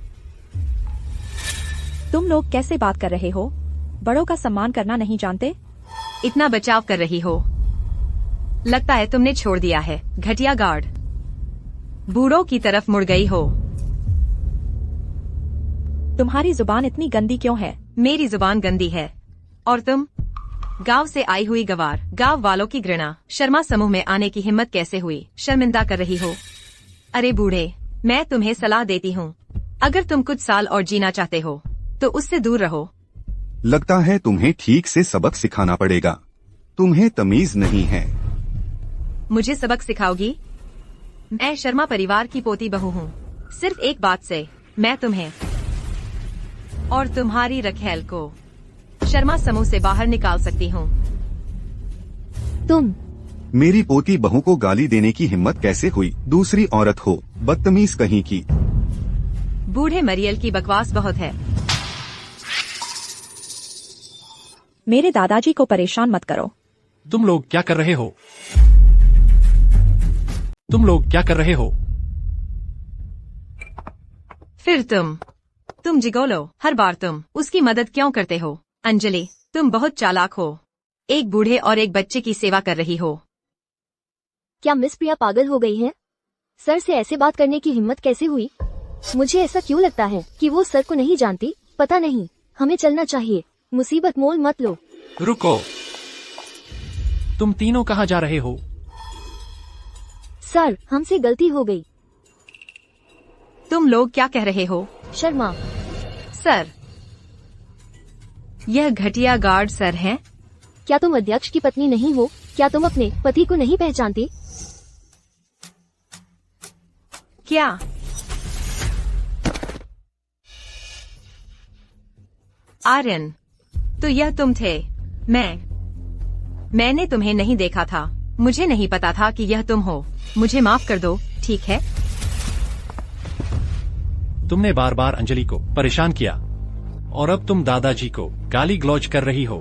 C: तुम लोग कैसे बात कर रहे हो? बड़ों का सम्मान करना नहीं जानते?
F: इतना बचाव कर रही हो, लगता है तुमने छोड़ दिया है। घटिया गार्ड, बूढ़ों की तरफ मुड़ गई हो।
C: तुम्हारी जुबान इतनी गंदी क्यों है?
F: मेरी जुबान गंदी है और तुम? गांव से आई हुई गवार, गांव वालों की घृणा, शर्मा समूह में आने की हिम्मत कैसे हुई? शर्मिंदा कर रही हो। अरे बूढ़े, मैं तुम्हें सलाह देती हूँ, अगर तुम कुछ साल और जीना चाहते हो तो उससे दूर रहो।
D: लगता है तुम्हें ठीक से सबक सिखाना पड़ेगा। तुम्हें तमीज नहीं है।
F: मुझे सबक सिखाओगी? मैं शर्मा परिवार की पोती बहू हूँ। सिर्फ एक बात से मैं तुम्हें और तुम्हारी रखेल को शर्मा समूह से बाहर निकाल सकती हूँ।
E: तुम
D: मेरी पोती बहू को गाली देने की हिम्मत कैसे हुई? दूसरी औरत हो, बदतमीज कहीं की।
F: बूढ़े मरियल की बकवास बहुत है।
C: मेरे दादाजी को परेशान मत करो।
A: तुम लोग क्या कर रहे हो? तुम लोग क्या कर रहे हो?
F: फिर तुम जिगोलो, हर बार तुम उसकी मदद क्यों करते हो? अंजलि, तुम बहुत चालाक हो। एक बूढ़े और एक बच्चे की सेवा कर रही हो।
E: क्या मिस प्रिया पागल हो गई है? सर से ऐसे बात करने की हिम्मत कैसे हुई? मुझे ऐसा क्यों लगता है कि वो सर को नहीं जानती? पता नहीं, हमें चलना चाहिए। मुसीबत मोल मत लो।
A: रुको, तुम तीनों कहाँ जा रहे हो?
E: सर, हमसे गलती हो गई।
F: तुम लोग क्या कह रहे हो?
E: शर्मा
F: सर, यह घटिया गार्ड सर हैं?
E: क्या तुम अध्यक्ष की पत्नी नहीं हो? क्या तुम अपने पति को नहीं पहचानती?
F: क्या? आर्यन, तो यह तुम थे? मैंने तुम्हें नहीं देखा था। मुझे नहीं पता था कि यह तुम हो। मुझे माफ कर दो, ठीक है?
A: तुमने बार बार अंजलि को परेशान किया और अब तुम दादाजी को गाली गलौज कर रही हो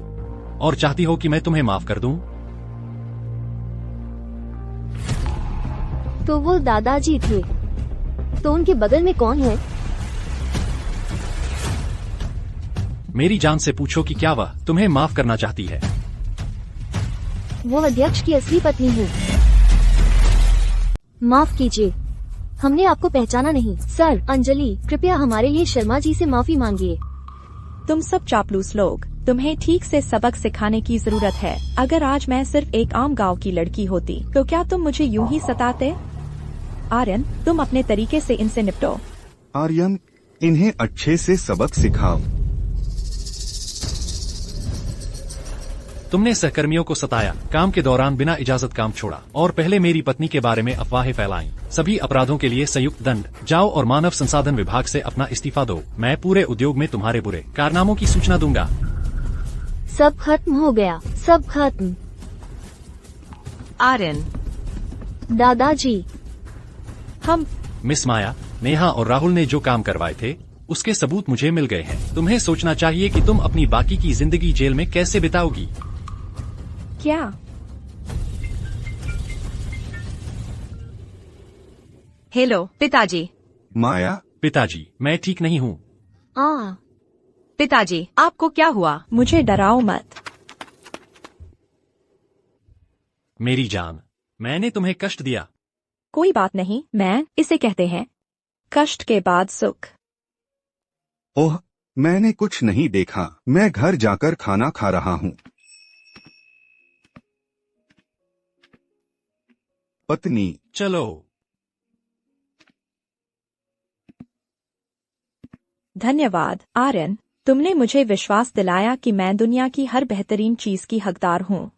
A: और चाहती हो कि मैं तुम्हें माफ कर दूं?
E: तो वो दादाजी थे, तो उनके बगल में कौन है?
A: मेरी जान से पूछो कि क्या वह तुम्हें माफ करना चाहती है?
E: वो अध्यक्ष की असली पत्नी है। माफ कीजिए, हमने आपको पहचाना नहीं। सर, अंजलि, कृपया हमारे लिए शर्मा जी से माफी मांगिए।
C: तुम सब चापलूस लोग, तुम्हें ठीक से सबक सिखाने की जरूरत है। अगर आज मैं सिर्फ एक आम गांव की लड़की होती तो क्या तुम मुझे यूं ही सताते? आर्यन, तुम अपने तरीके से इनसे निपटो।
D: आर्यन, इन्हें अच्छे से सबक सिखाओ।
A: तुमने सहकर्मियों को सताया, काम के दौरान बिना इजाजत काम छोड़ा और पहले मेरी पत्नी के बारे में अफवाहें फैलाई। सभी अपराधों के लिए संयुक्त दंड। जाओ और मानव संसाधन विभाग से अपना इस्तीफा दो। मैं पूरे उद्योग में तुम्हारे बुरे कारनामों की सूचना दूंगा।
E: सब खत्म हो गया, सब खत्म।
F: आर्यन,
E: दादाजी,
C: हम
A: मिस माया, नेहा और राहुल ने जो काम करवाए थे उसके सबूत मुझे मिल गए हैं। तुम्हें सोचना चाहिए कि तुम अपनी बाकी की जिंदगी जेल में कैसे बिताओगी।
C: क्या?
F: हेलो पिताजी।
D: माया,
A: पिताजी, मैं ठीक नहीं हूँ।
F: पिताजी, आपको क्या हुआ?
C: मुझे डराओ मत।
A: मेरी जान, मैंने तुम्हें कष्ट दिया।
C: कोई बात नहीं, मैं इसे कहते हैं कष्ट के बाद सुख।
D: ओह, मैंने कुछ नहीं देखा। मैं घर जाकर खाना खा रहा हूँ। पत्नी,
A: चलो।
C: धन्यवाद आर्यन, तुमने मुझे विश्वास दिलाया कि मैं दुनिया की हर बेहतरीन चीज की हकदार हूँ।